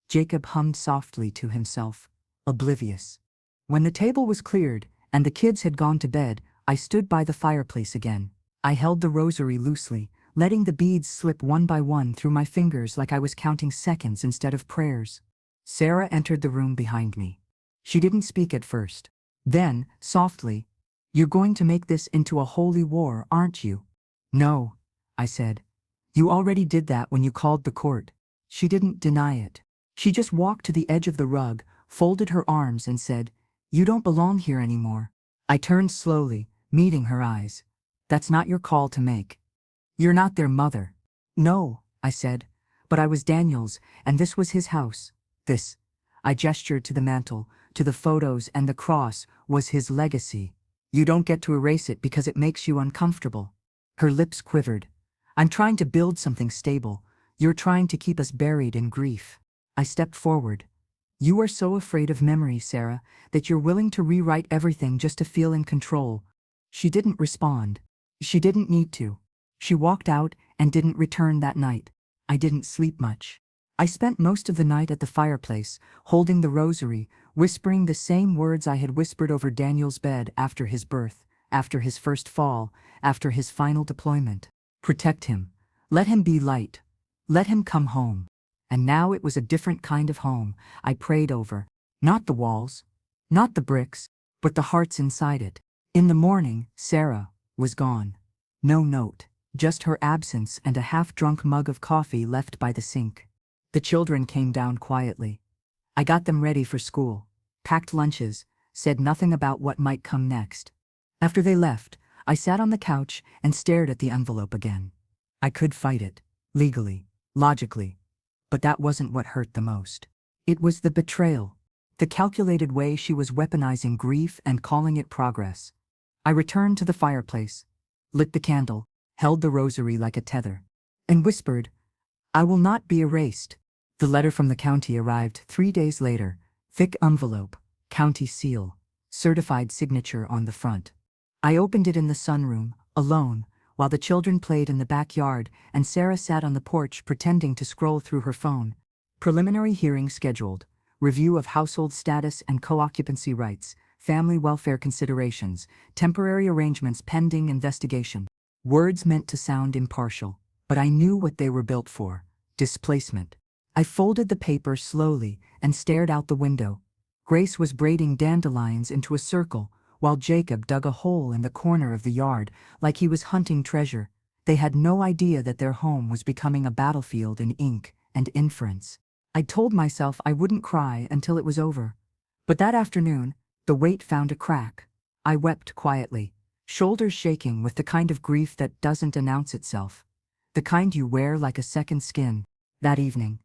Jacob hummed softly to himself, oblivious. When the table was cleared and the kids had gone to bed, I stood by the fireplace again. I held the rosary loosely, letting the beads slip one by one through my fingers like I was counting seconds instead of prayers. Sarah entered the room behind me. She didn't speak at first. Then, softly, "You're going to make this into a holy war, aren't you?" "No," I said. "You already did that when you called the court." She didn't deny it. She just walked to the edge of the rug, folded her arms and said, "You don't belong here anymore." I turned slowly, meeting her eyes. "That's not your call to make. You're not their mother." "No," I said, "but I was Daniel's, and this was his house. This," I gestured to the mantle, to the photos and the cross, "was his legacy. You don't get to erase it because it makes you uncomfortable." Her lips quivered. "I'm trying to build something stable. You're trying to keep us buried in grief." I stepped forward. "You are so afraid of memory, Sarah, that you're willing to rewrite everything just to feel in control." She didn't respond. She didn't need to. She walked out and didn't return that night. I didn't sleep much. I spent most of the night at the fireplace, holding the rosary, whispering the same words I had whispered over Daniel's bed after his birth, after his first fall, after his final deployment. Protect him. Let him be light. Let him come home. And now it was a different kind of home I prayed over. Not the walls, not the bricks, but the hearts inside it. In the morning, Sarah was gone. No note, just her absence and a half-drunk mug of coffee left by the sink. The children came down quietly. I got them ready for school, packed lunches, said nothing about what might come next. After they left, I sat on the couch and stared at the envelope again. I could fight it, legally, logically, but that wasn't what hurt the most. It was the betrayal, the calculated way she was weaponizing grief and calling it progress. I returned to the fireplace, lit the candle, held the rosary like a tether, and whispered, "I will not be erased." The letter from the county arrived 3 days later, thick envelope, county seal, certified signature on the front. I opened it in the sunroom, alone, while the children played in the backyard and Sarah sat on the porch pretending to scroll through her phone. Preliminary hearing scheduled, review of household status and co-occupancy rights, family welfare considerations, temporary arrangements pending investigation. Words meant to sound impartial, but I knew what they were built for: displacement. I folded the paper slowly and stared out the window. Grace was braiding dandelions into a circle, while Jacob dug a hole in the corner of the yard like he was hunting treasure. They had no idea that their home was becoming a battlefield in ink and inference. I told myself I wouldn't cry until it was over. But that afternoon, the weight found a crack. I wept quietly, shoulders shaking with the kind of grief that doesn't announce itself. The kind you wear like a second skin. That evening,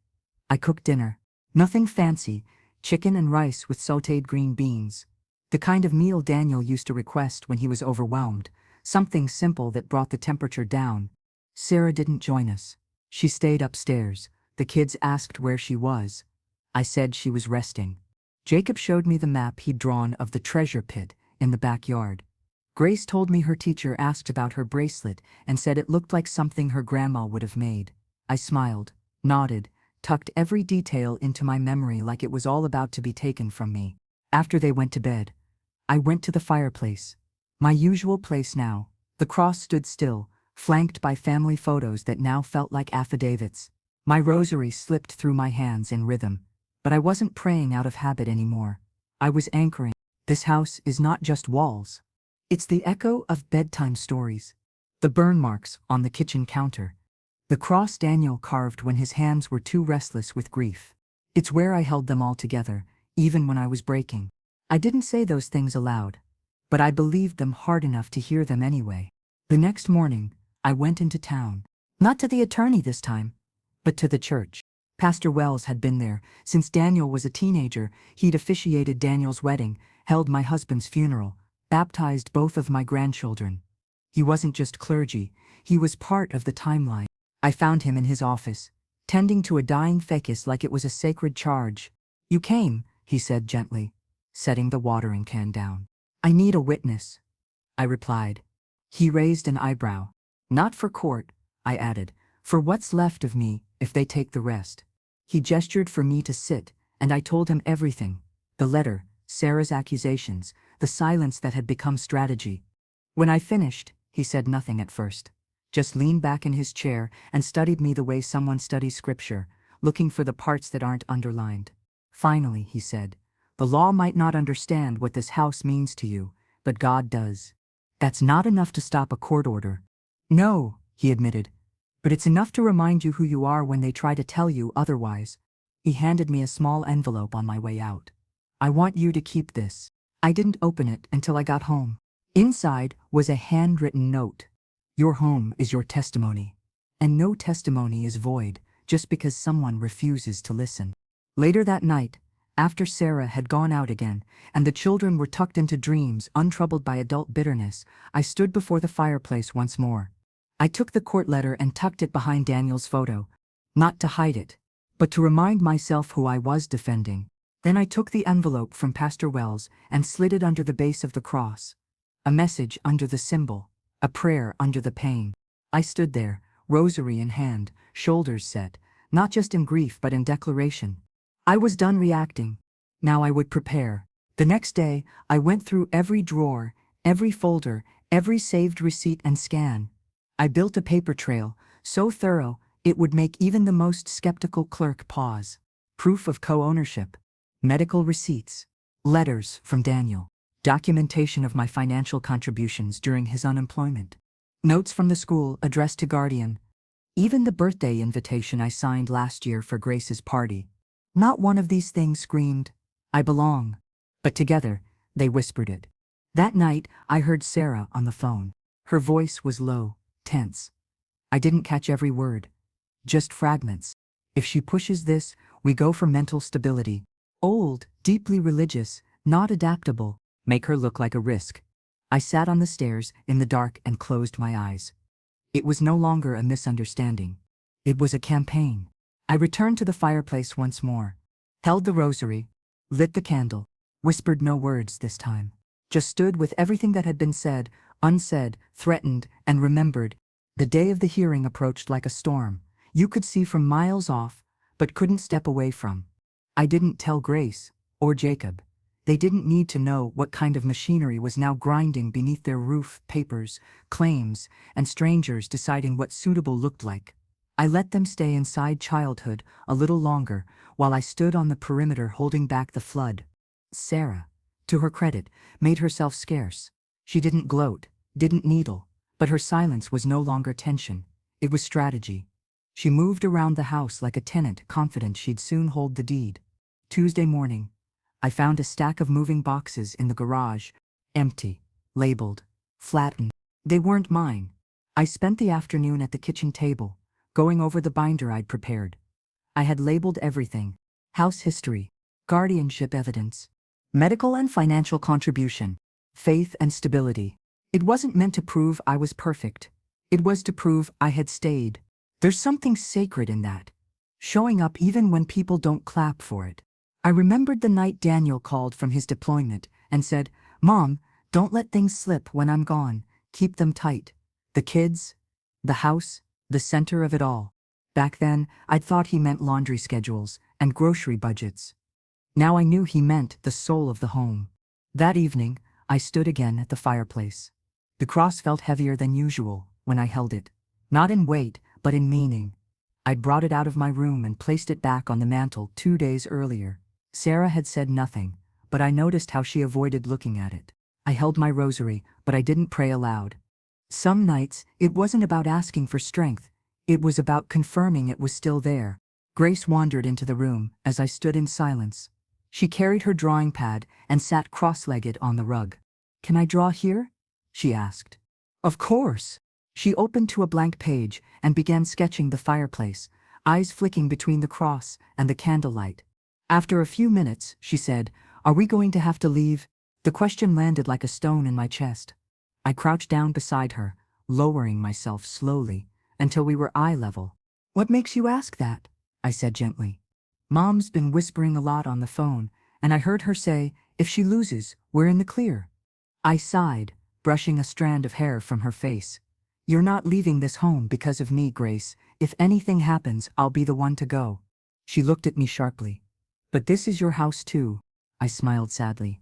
I cooked dinner. Nothing fancy, chicken and rice with sautéed green beans. The kind of meal Daniel used to request when he was overwhelmed, something simple that brought the temperature down. Sarah didn't join us. She stayed upstairs. The kids asked where she was. I said she was resting. Jacob showed me the map he'd drawn of the treasure pit in the backyard. Grace told me her teacher asked about her bracelet and said it looked like something her grandma would have made. I smiled, nodded, tucked every detail into my memory like it was all about to be taken from me. After they went to bed, I went to the fireplace. My usual place now. The cross stood still, flanked by family photos that now felt like affidavits. My rosary slipped through my hands in rhythm, but I wasn't praying out of habit anymore. I was anchoring. This house is not just walls. It's the echo of bedtime stories. The burn marks on the kitchen counter. The cross Daniel carved when his hands were too restless with grief. It's where I held them all together, even when I was breaking. I didn't say those things aloud, but I believed them hard enough to hear them anyway. The next morning, I went into town. Not to the attorney this time, but to the church. Pastor Wells had been there. Since Daniel was a teenager, he'd officiated Daniel's wedding, held my husband's funeral, baptized both of my grandchildren. He wasn't just clergy, he was part of the timeline. I found him in his office, tending to a dying ficus like it was a sacred charge. "You came," he said gently, setting the watering can down. "I need a witness," I replied. He raised an eyebrow. "Not for court," I added, "for what's left of me, if they take the rest." He gestured for me to sit, and I told him everything. The letter, Sarah's accusations, the silence that had become strategy. When I finished, he said nothing at first. Just leaned back in his chair and studied me the way someone studies scripture, looking for the parts that aren't underlined. Finally, he said, "The law might not understand what this house means to you, but God does. That's not enough to stop a court order." "No," he admitted, "but it's enough to remind you who you are when they try to tell you otherwise." He handed me a small envelope on my way out. "I want you to keep this." I didn't open it until I got home. Inside was a handwritten note. "Your home is your testimony, and no testimony is void just because someone refuses to listen." Later that night, after Sarah had gone out again, and the children were tucked into dreams untroubled by adult bitterness, I stood before the fireplace once more. I took the court letter and tucked it behind Daniel's photo, not to hide it, but to remind myself who I was defending. Then I took the envelope from Pastor Wells and slid it under the base of the cross. A message under the symbol, a prayer under the pain. I stood there, rosary in hand, shoulders set, not just in grief but in declaration. I was done reacting. Now I would prepare. The next day, I went through every drawer, every folder, every saved receipt and scan. I built a paper trail, so thorough it would make even the most skeptical clerk pause. Proof of co-ownership, medical receipts, letters from Daniel, documentation of my financial contributions during his unemployment, notes from the school addressed to guardian, even the birthday invitation I signed last year for Grace's party. Not one of these things screamed, "I belong," but together, they whispered it. That night, I heard Sarah on the phone. Her voice was low, tense. I didn't catch every word, just fragments. "If she pushes this, we go for mental stability. Old, deeply religious, not adaptable. Make her look like a risk." I sat on the stairs in the dark and closed my eyes. It was no longer a misunderstanding. It was a campaign. I returned to the fireplace once more, held the rosary, lit the candle, whispered no words this time. Just stood with everything that had been said, unsaid, threatened, and remembered. The day of the hearing approached like a storm. You could see from miles off, but couldn't step away from. I didn't tell Grace, or Jacob. They didn't need to know what kind of machinery was now grinding beneath their roof, papers, claims, and strangers deciding what suitable looked like. I let them stay inside childhood a little longer while I stood on the perimeter holding back the flood. Sarah, to her credit, made herself scarce. She didn't gloat, didn't needle, but her silence was no longer tension. It was strategy. She moved around the house like a tenant, confident she'd soon hold the deed. Tuesday morning, I found a stack of moving boxes in the garage, empty, labeled, flattened. They weren't mine. I spent the afternoon at the kitchen table, going over the binder I'd prepared. I had labeled everything: house history, guardianship evidence, medical and financial contribution, faith and stability. It wasn't meant to prove I was perfect. It was to prove I had stayed. There's something sacred in that, showing up even when people don't clap for it. I remembered the night Daniel called from his deployment and said, "Mom, don't let things slip when I'm gone. Keep them tight. The kids, the house, the center of it all." Back then, I'd thought he meant laundry schedules and grocery budgets. Now I knew he meant the soul of the home. That evening, I stood again at the fireplace. The cross felt heavier than usual when I held it, not in weight, but in meaning. I'd brought it out of my room and placed it back on the mantel 2 days earlier. Sarah had said nothing, but I noticed how she avoided looking at it. I held my rosary, but I didn't pray aloud. Some nights, it wasn't about asking for strength. It was about confirming it was still there. Grace wandered into the room as I stood in silence. She carried her drawing pad and sat cross-legged on the rug. "Can I draw here?" she asked. "Of course." She opened to a blank page and began sketching the fireplace, eyes flicking between the cross and the candlelight. After a few minutes, she said, "Are we going to have to leave?" The question landed like a stone in my chest. I crouched down beside her, lowering myself slowly until we were eye level. "What makes you ask that?" I said gently. "Mom's been whispering a lot on the phone, and I heard her say, if she loses, we're in the clear." I sighed, brushing a strand of hair from her face. "You're not leaving this home because of me, Grace. If anything happens, I'll be the one to go." She looked at me sharply. "But this is your house too." I smiled sadly.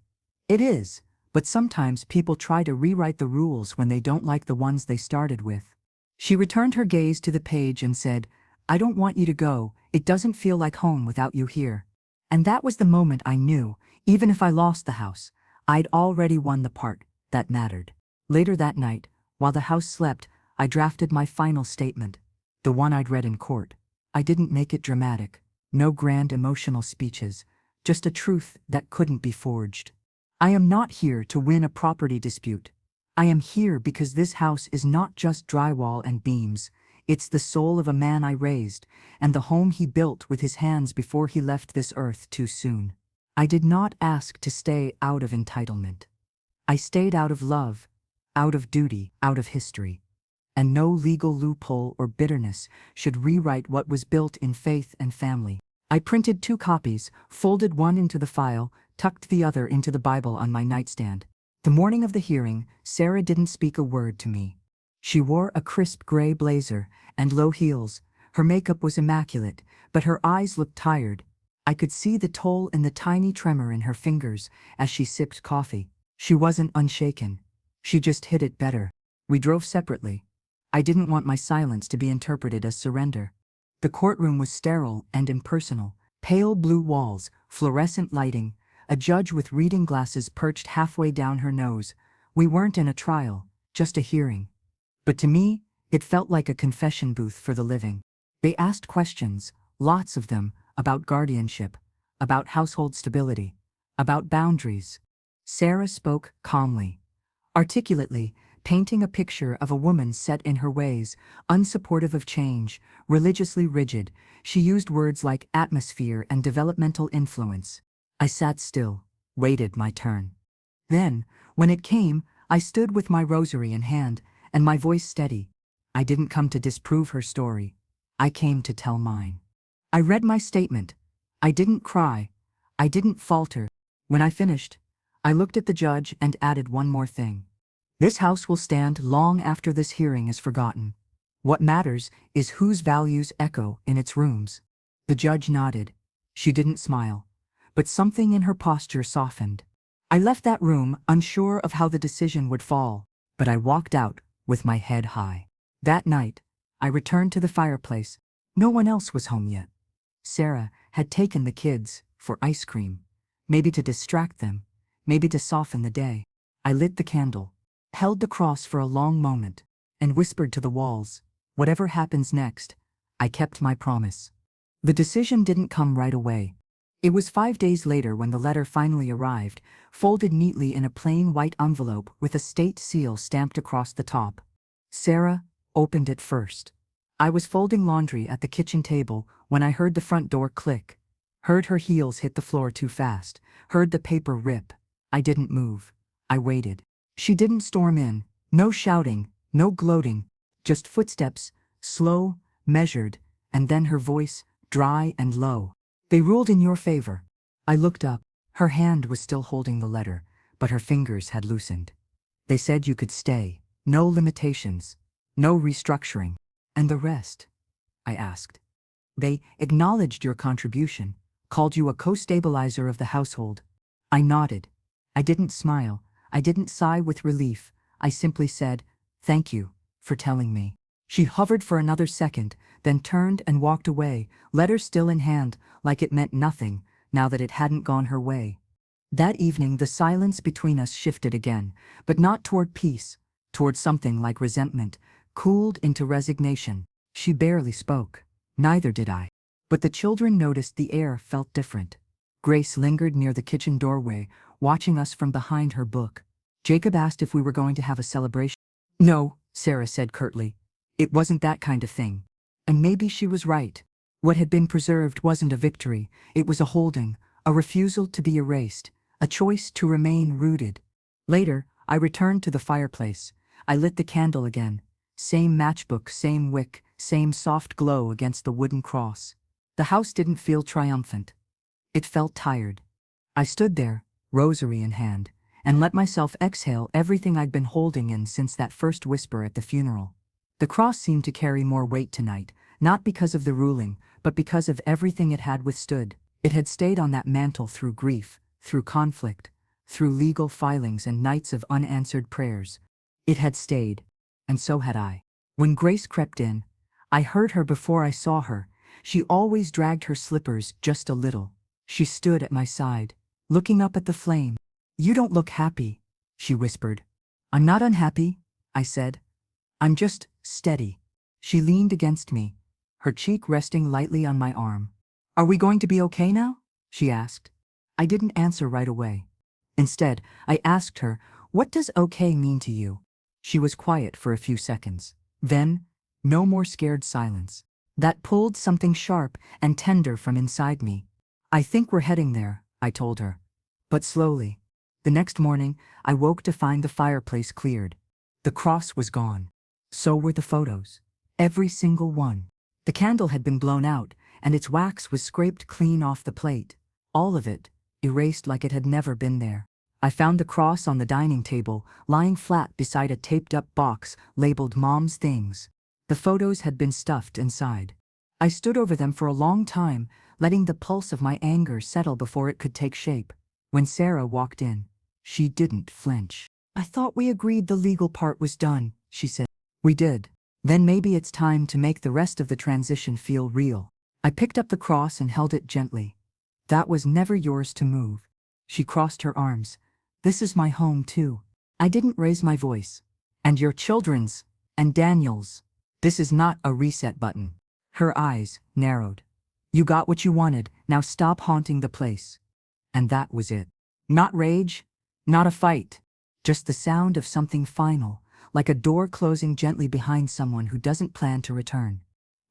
"It is, but sometimes people try to rewrite the rules when they don't like the ones they started with." She returned her gaze to the page and said, "I don't want you to go. It doesn't feel like home without you here." And that was the moment I knew, even if I lost the house, I'd already won the part that mattered. Later that night, while the house slept, I drafted my final statement, the one I'd read in court. I didn't make it dramatic, no grand emotional speeches, just a truth that couldn't be forged. I am not here to win a property dispute. I am here because this house is not just drywall and beams. It's the soul of a man I raised, and the home he built with his hands before he left this earth too soon. I did not ask to stay out of entitlement. I stayed out of love, out of duty, out of history. And no legal loophole or bitterness should rewrite what was built in faith and family. I printed 2 copies, folded one into the file, tucked the other into the Bible on my nightstand. The morning of the hearing, Sarah didn't speak a word to me. She wore a crisp gray blazer and low heels. Her makeup was immaculate, but her eyes looked tired. I could see the toll in the tiny tremor in her fingers as she sipped coffee. She wasn't unshaken. She just hid it better. We drove separately. I didn't want my silence to be interpreted as surrender. The courtroom was sterile and impersonal. Pale blue walls, fluorescent lighting, a judge with reading glasses perched halfway down her nose. We weren't in a trial, just a hearing. But to me, it felt like a confession booth for the living. They asked questions, lots of them, about guardianship, about household stability, about boundaries. Sarah spoke calmly, articulately, painting a picture of a woman set in her ways, unsupportive of change, religiously rigid. She used words like atmosphere and developmental influence. I sat still, waited my turn. Then, when it came, I stood with my rosary in hand, and my voice steady. I didn't come to disprove her story. I came to tell mine. I read my statement. I didn't cry. I didn't falter. When I finished, I looked at the judge and added one more thing. This house will stand long after this hearing is forgotten. What matters is whose values echo in its rooms. The judge nodded. She didn't smile, but something in her posture softened. I left that room unsure of how the decision would fall, but I walked out with my head high. That night, I returned to the fireplace. No one else was home yet. Sarah had taken the kids for ice cream, maybe to distract them, maybe to soften the day. I lit the candle, held the cross for a long moment, and whispered to the walls, whatever happens next, I kept my promise. The decision didn't come right away. It was 5 days later when the letter finally arrived, folded neatly in a plain white envelope with a state seal stamped across the top. Sarah opened it first. I was folding laundry at the kitchen table when I heard the front door click. Heard her heels hit the floor too fast. Heard the paper rip. I didn't move. I waited. She didn't storm in. No shouting, no gloating. Just footsteps, slow, measured, and then her voice, dry and low. They ruled in your favor. I looked up. Her hand was still holding the letter, but her fingers had loosened. They said you could stay. No limitations. No restructuring. And the rest? I asked. They acknowledged your contribution, called you a co-stabilizer of the household. I nodded. I didn't smile. I didn't sigh with relief. I simply said, thank you for telling me. She hovered for another second, then turned and walked away, letter still in hand, like it meant nothing, now that it hadn't gone her way. That evening the silence between us shifted again, but not toward peace, toward something like resentment, cooled into resignation. She barely spoke. Neither did I. But the children noticed the air felt different. Grace lingered near the kitchen doorway, watching us from behind her book. Jacob asked if we were going to have a celebration. No, Sarah said curtly. It wasn't that kind of thing. And maybe she was right. What had been preserved wasn't a victory. It was a holding, a refusal to be erased, a choice to remain rooted. Later, I returned to the fireplace. I lit the candle again. Same matchbook, same wick, same soft glow against the wooden cross. The house didn't feel triumphant. It felt tired. I stood there, rosary in hand, and let myself exhale everything I'd been holding in since that first whisper at the funeral. The cross seemed to carry more weight tonight, not because of the ruling, but because of everything it had withstood. It had stayed on that mantle through grief, through conflict, through legal filings and nights of unanswered prayers. It had stayed, and so had I. When Grace crept in, I heard her before I saw her. She always dragged her slippers just a little. She stood at my side, looking up at the flame. You don't look happy, she whispered. I'm not unhappy, I said. I'm just steady. She leaned against me, her cheek resting lightly on my arm. Are we going to be okay now? She asked. I didn't answer right away. Instead, I asked her, what does okay mean to you? She was quiet for a few seconds. Then, no more scared silence. That pulled something sharp and tender from inside me. I think we're heading there, I told her. But slowly. The next morning, I woke to find the fireplace cleared. The cross was gone. So were the photos. Every single one. The candle had been blown out, and its wax was scraped clean off the plate. All of it, erased like it had never been there. I found the cross on the dining table, lying flat beside a taped-up box labeled Mom's Things. The photos had been stuffed inside. I stood over them for a long time, letting the pulse of my anger settle before it could take shape. When Sarah walked in, she didn't flinch. I thought we agreed the legal part was done, she said. We did. Then maybe it's time to make the rest of the transition feel real. I picked up the cross and held it gently. That was never yours to move. She crossed her arms. This is my home too. I didn't raise my voice. And your children's, and Daniel's. This is not a reset button. Her eyes narrowed. You got what you wanted, now stop haunting the place. And that was it. Not rage, not a fight. Just the sound of something final, like a door closing gently behind someone who doesn't plan to return.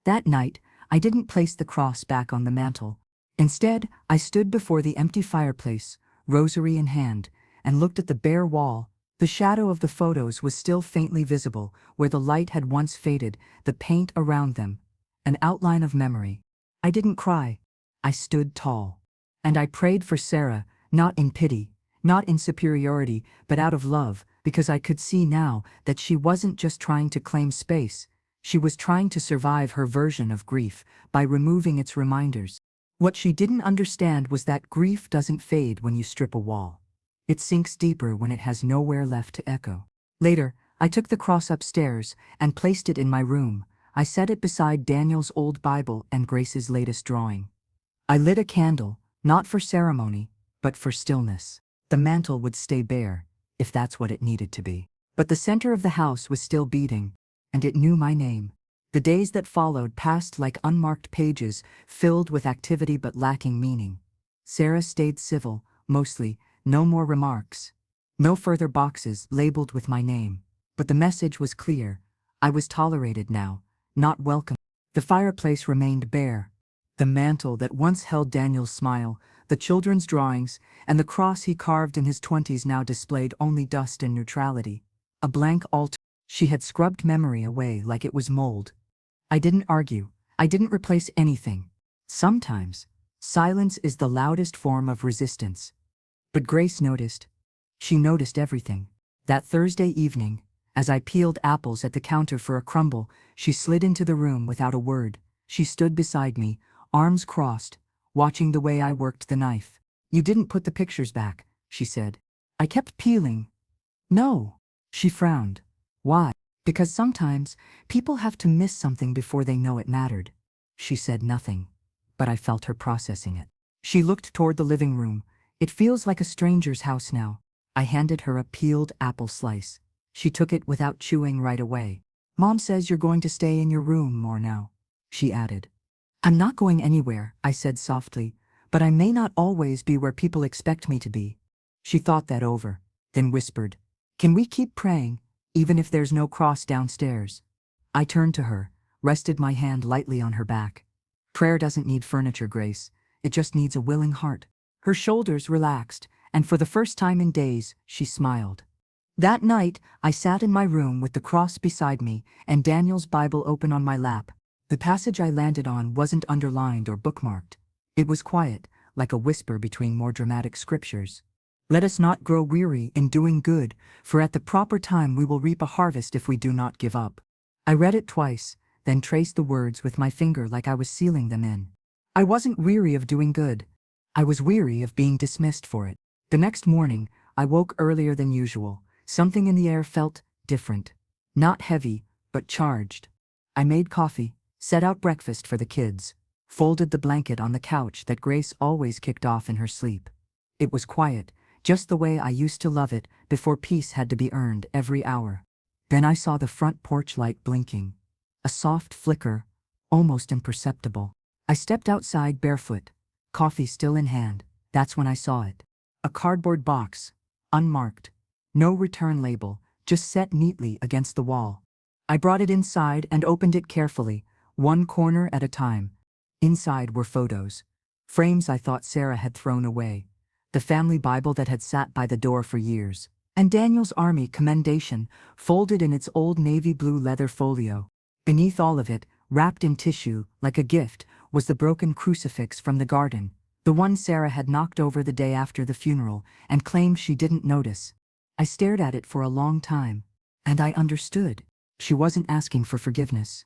That night, I didn't place the cross back on the mantle. Instead, I stood before the empty fireplace, rosary in hand, and looked at the bare wall. The shadow of the photos was still faintly visible, where the light had once faded, the paint around them, an outline of memory. I didn't cry. I stood tall. And I prayed for Sarah, not in pity, not in superiority, but out of love, because I could see now that she wasn't just trying to claim space. She was trying to survive her version of grief by removing its reminders. What she didn't understand was that grief doesn't fade when you strip a wall. It sinks deeper when it has nowhere left to echo. Later, I took the cross upstairs and placed it in my room. I set it beside Daniel's old Bible and Grace's latest drawing. I lit a candle, not for ceremony, but for stillness. The mantle would stay bare, if that's what it needed to be. But the center of the house was still beating, and it knew my name. The days that followed passed like unmarked pages, filled with activity but lacking meaning. Sarah stayed civil, mostly. No more remarks. No further boxes labeled with my name. But the message was clear. I was tolerated now, not welcome. The fireplace remained bare. The mantle that once held Daniel's smile, the children's drawings, and the cross he carved in his 20s now displayed only dust and neutrality. A blank altar. She had scrubbed memory away like it was mold. I didn't argue. I didn't replace anything. Sometimes, silence is the loudest form of resistance. But Grace noticed. She noticed everything. That Thursday evening, as I peeled apples at the counter for a crumble, she slid into the room without a word. She stood beside me, arms crossed, watching the way I worked the knife. "You didn't put the pictures back," she said. I kept peeling. "No." She frowned. "Why?" "Because sometimes people have to miss something before they know it mattered." She said nothing, but I felt her processing it. She looked toward the living room. "It feels like a stranger's house now." I handed her a peeled apple slice. She took it without chewing right away. "Mom says you're going to stay in your room more now," she added. "I'm not going anywhere," I said softly, "but I may not always be where people expect me to be." She thought that over, then whispered, "Can we keep praying, even if there's no cross downstairs?" I turned to her, rested my hand lightly on her back. "Prayer doesn't need furniture, Grace. It just needs a willing heart." Her shoulders relaxed, and for the first time in days, she smiled. That night, I sat in my room with the cross beside me and Daniel's Bible open on my lap. The passage I landed on wasn't underlined or bookmarked. It was quiet, like a whisper between more dramatic scriptures. "Let us not grow weary in doing good, for at the proper time we will reap a harvest if we do not give up." I read it twice, then traced the words with my finger like I was sealing them in. I wasn't weary of doing good. I was weary of being dismissed for it. The next morning, I woke earlier than usual. Something in the air felt different. Not heavy, but charged. I made coffee, set out breakfast for the kids, folded the blanket on the couch that Grace always kicked off in her sleep. It was quiet, just the way I used to love it before peace had to be earned every hour. Then I saw the front porch light blinking. A soft flicker, almost imperceptible. I stepped outside barefoot, coffee still in hand. That's when I saw it. A cardboard box, unmarked. No return label, just set neatly against the wall. I brought it inside and opened it carefully, one corner at a time. Inside were photos. Frames I thought Sarah had thrown away. The family Bible that had sat by the door for years. And Daniel's Army commendation, folded in its old navy blue leather folio. Beneath all of it, wrapped in tissue, like a gift, was the broken crucifix from the garden. The one Sarah had knocked over the day after the funeral and claimed she didn't notice. I stared at it for a long time, and I understood. She wasn't asking for forgiveness.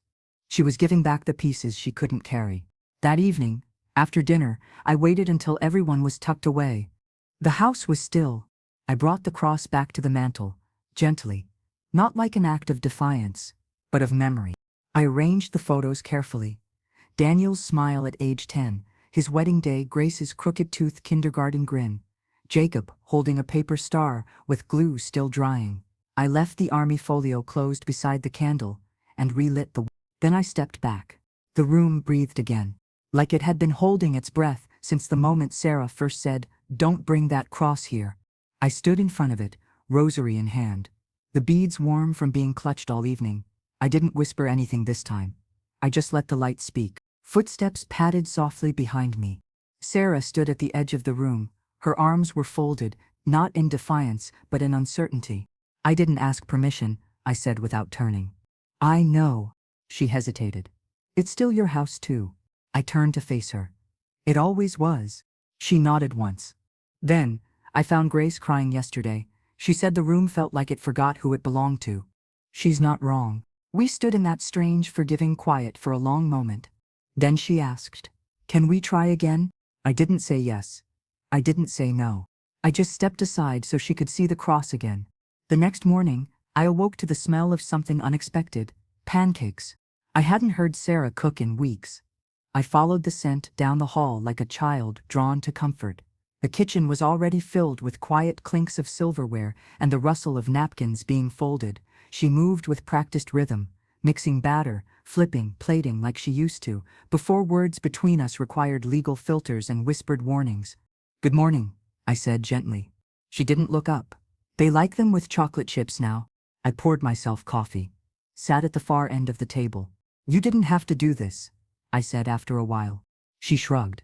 She was giving back the pieces she couldn't carry. That evening, after dinner, I waited until everyone was tucked away. The house was still. I brought the cross back to the mantel, gently, not like an act of defiance, but of memory. I arranged the photos carefully. Daniel's smile at age 10, his wedding day, Grace's crooked-toothed kindergarten grin, Jacob holding a paper star with glue still drying. I left the army folio closed beside the candle and relit the. Then I stepped back. The room breathed again, like it had been holding its breath since the moment Sarah first said, "Don't bring that cross here." I stood in front of it, rosary in hand, the beads warm from being clutched all evening. I didn't whisper anything this time. I just let the light speak. Footsteps padded softly behind me. Sarah stood at the edge of the room. Her arms were folded, not in defiance, but in uncertainty. "I didn't ask permission," I said without turning. "I know." She hesitated. "It's still your house too." I turned to face her. "It always was." She nodded once. "Then, I found Grace crying yesterday. She said the room felt like it forgot who it belonged to." She's not wrong. We stood in that strange, forgiving quiet for a long moment. Then she asked, "Can we try again?" I didn't say yes. I didn't say no. I just stepped aside so she could see the cross again. The next morning, I awoke to the smell of something unexpected, pancakes. I hadn't heard Sarah cook in weeks. I followed the scent down the hall like a child drawn to comfort. The kitchen was already filled with quiet clinks of silverware and the rustle of napkins being folded. She moved with practiced rhythm, mixing batter, flipping, plating like she used to, before words between us required legal filters and whispered warnings. "Good morning," I said gently. She didn't look up. "They like them with chocolate chips now." I poured myself coffee, sat at the far end of the table. You didn't have to do this, I said after a while. She shrugged.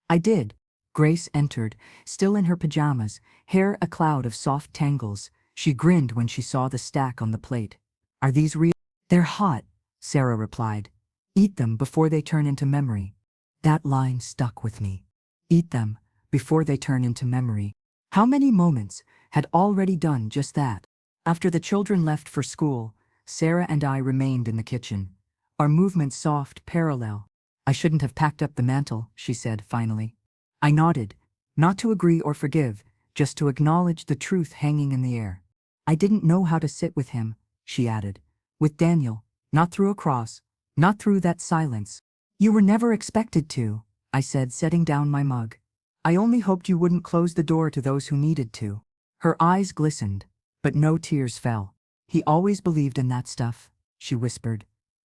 I did. Grace entered, still in her pajamas, hair a cloud of soft tangles. She grinned when she saw the stack on the plate. Are these real? They're hot, Sarah replied. Eat them before they turn into memory. That line stuck with me. Eat them before they turn into memory. How many moments had already done just that? After the children left for school, Sarah and I remained in the kitchen, our movements soft, parallel. I shouldn't have packed up the mantle, she said finally. I nodded, not to agree or forgive, just to acknowledge the truth hanging in the air. I didn't know how to sit with him, she added. With Daniel, not through a cross, not through that silence. You were never expected to, I said, setting down my mug. I only hoped you wouldn't close the door to those who needed to. Her eyes glistened, but no tears fell. He always believed in that stuff, she whispered.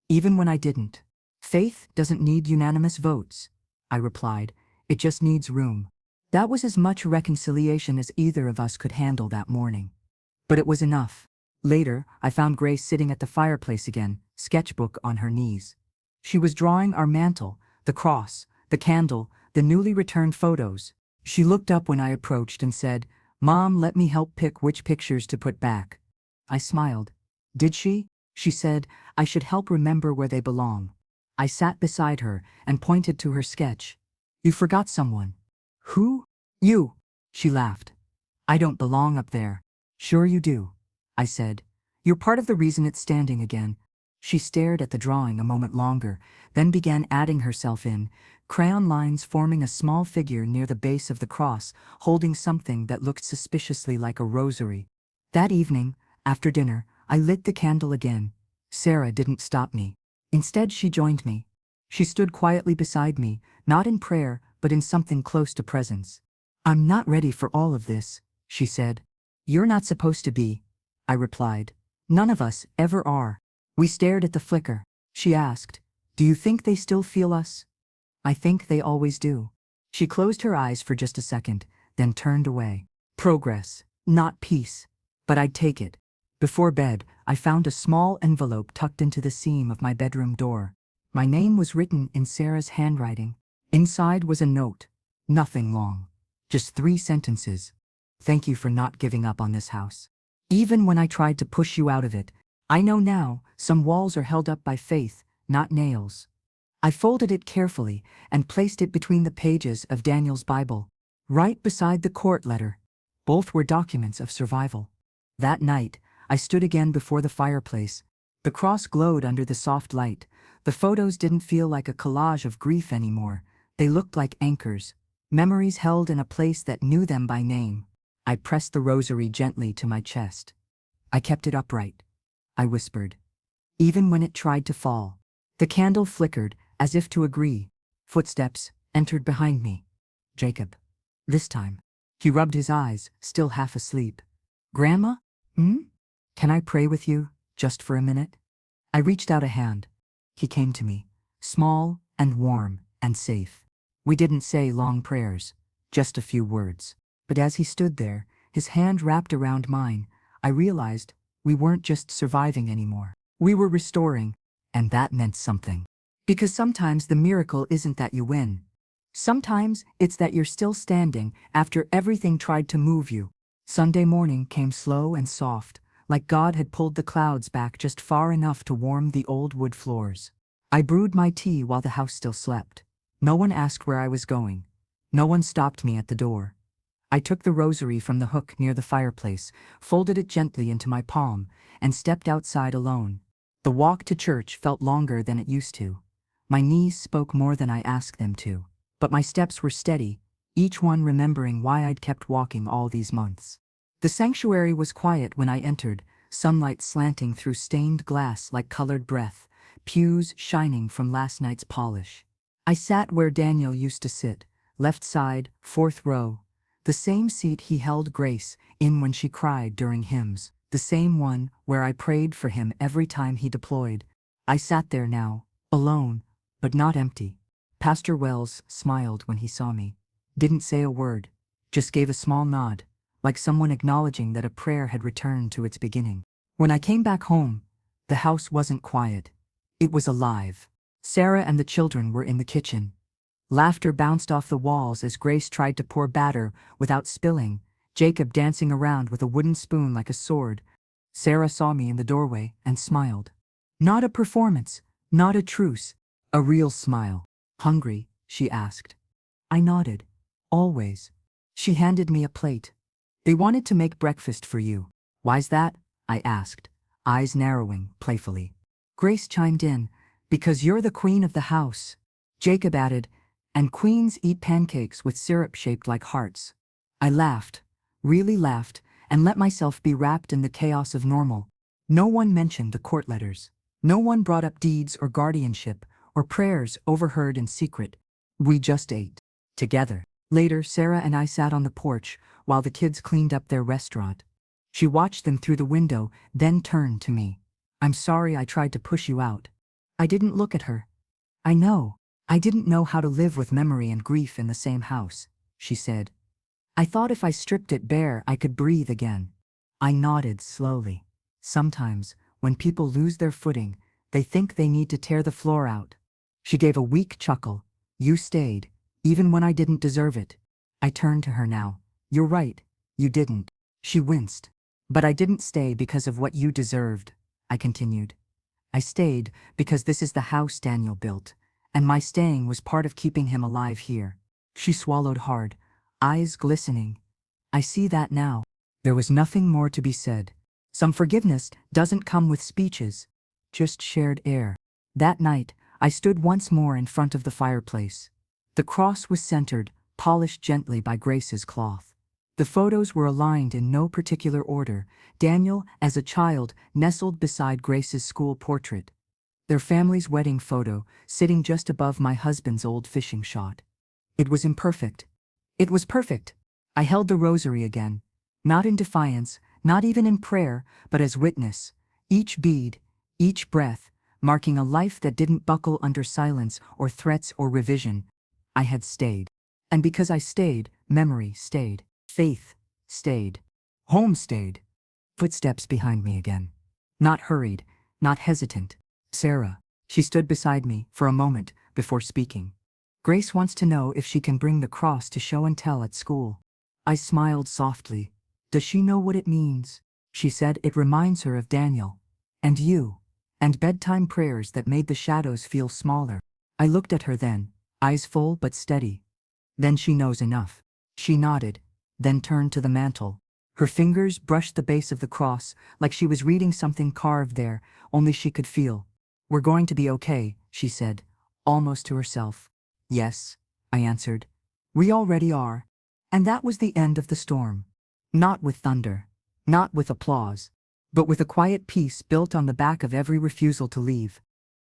Even when I didn't. Faith doesn't need unanimous votes, I replied. It just needs room. That was as much reconciliation as either of us could handle that morning. But it was enough. Later, I found Grace sitting at the fireplace again, sketchbook on her knees. She was drawing our mantle, the cross, the candle, the newly returned photos. She looked up when I approached and said, Mom, let me help pick which pictures to put back. I smiled. Did she? She said, I should help remember where they belong. I sat beside her and pointed to her sketch. You forgot someone. Who? You. She laughed. I don't belong up there. Sure you do, I said. You're part of the reason it's standing again. She stared at the drawing a moment longer, then began adding herself in, crayon lines forming a small figure near the base of the cross, holding something that looked suspiciously like a rosary. That evening, after dinner, I lit the candle again. Sarah didn't stop me. Instead, she joined me. She stood quietly beside me, not in prayer, but in something close to presence. I'm not ready for all of this, she said. You're not supposed to be, I replied. None of us ever are. We stared at the flicker. She asked, Do you think they still feel us? I think they always do. She closed her eyes for just a second, then turned away. Progress, not peace. But I'd take it. Before bed, I found a small envelope tucked into the seam of my bedroom door. My name was written in Sarah's handwriting. Inside was a note. Nothing long. Just 3 sentences. Thank you for not giving up on this house. Even when I tried to push you out of it, I know now some walls are held up by faith, not nails. I folded it carefully and placed it between the pages of Daniel's Bible, right beside the court letter. Both were documents of survival. That night, I stood again before the fireplace. The cross glowed under the soft light. The photos didn't feel like a collage of grief anymore. They looked like anchors, memories held in a place that knew them by name. I pressed the rosary gently to my chest. I kept it upright, I whispered, even when it tried to fall. The candle flickered, as if to agree. Footsteps entered behind me. Jacob. This time. He rubbed his eyes, still half asleep. Grandma? Can I pray with you, just for a minute? I reached out a hand. He came to me, small and warm and safe. We didn't say long prayers, just a few words. But as he stood there, his hand wrapped around mine, I realized we weren't just surviving anymore. We were restoring, and that meant something. Because sometimes the miracle isn't that you win. Sometimes it's that you're still standing after everything tried to move you. Sunday morning came slow and soft, like God had pulled the clouds back just far enough to warm the old wood floors. I brewed my tea while the house still slept. No one asked where I was going. No one stopped me at the door. I took the rosary from the hook near the fireplace, folded it gently into my palm, and stepped outside alone. The walk to church felt longer than it used to. My knees spoke more than I asked them to. But my steps were steady, each one remembering why I'd kept walking all these months. The sanctuary was quiet when I entered, sunlight slanting through stained glass like colored breath, pews shining from last night's polish. I sat where Daniel used to sit, left side, 4th row. The same seat he held Grace in when she cried during hymns, the same one where I prayed for him every time he deployed. I sat there now, alone, but not empty. Pastor Wells smiled when he saw me. Didn't say a word, just gave a small nod, like someone acknowledging that a prayer had returned to its beginning. When I came back home, the house wasn't quiet. It was alive. Sarah and the children were in the kitchen. Laughter bounced off the walls as Grace tried to pour batter without spilling, Jacob dancing around with a wooden spoon like a sword. Sarah saw me in the doorway and smiled. Not a performance, not a truce, a real smile. Hungry? She asked. I nodded. Always. She handed me a plate. They wanted to make breakfast for you. Why's that? I asked, eyes narrowing playfully. Grace chimed in, because you're the queen of the house. Jacob added, and queens eat pancakes with syrup shaped like hearts. I laughed, really laughed, and let myself be wrapped in the chaos of normal. No one mentioned the court letters. No one brought up deeds or guardianship, or prayers overheard in secret. We just ate. Together. Later, Sarah and I sat on the porch while the kids cleaned up their restaurant. She watched them through the window, then turned to me. I'm sorry I tried to push you out. I didn't look at her. I know. I didn't know how to live with memory and grief in the same house, she said. I thought if I stripped it bare, I could breathe again. I nodded slowly. Sometimes, when people lose their footing, they think they need to tear the floor out. She gave a weak chuckle. You stayed, even when I didn't deserve it. I turned to her now. You're right, you didn't. She winced. But I didn't stay because of what you deserved, I continued. I stayed because this is the house Daniel built, and my staying was part of keeping him alive here. She swallowed hard, eyes glistening. I see that now. There was nothing more to be said. Some forgiveness doesn't come with speeches, just shared air. That night, I stood once more in front of the fireplace. The cross was centered, polished gently by Grace's cloth. The photos were aligned in no particular order. Daniel, as a child, nestled beside Grace's school portrait. Their family's wedding photo, sitting just above my husband's old fishing shot. It was imperfect. It was perfect. I held the rosary again. Not in defiance, not even in prayer, but as witness. Each bead, each breath, marking a life that didn't buckle under silence or threats or revision. I had stayed. And because I stayed, memory stayed. Faith stayed. Home stayed. Footsteps behind me again. Not hurried, not hesitant. Sarah. She stood beside me for a moment before speaking. Grace wants to know if she can bring the cross to show and tell at school. I smiled softly. Does she know what it means? She said it reminds her of Daniel. And you. And bedtime prayers that made the shadows feel smaller. I looked at her then, eyes full but steady. Then she knows enough. She nodded, then turned to the mantel. Her fingers brushed the base of the cross like she was reading something carved there, only she could feel. We're going to be okay, she said, almost to herself. Yes, I answered. We already are. And that was the end of the storm. Not with thunder, not with applause, but with a quiet peace built on the back of every refusal to leave.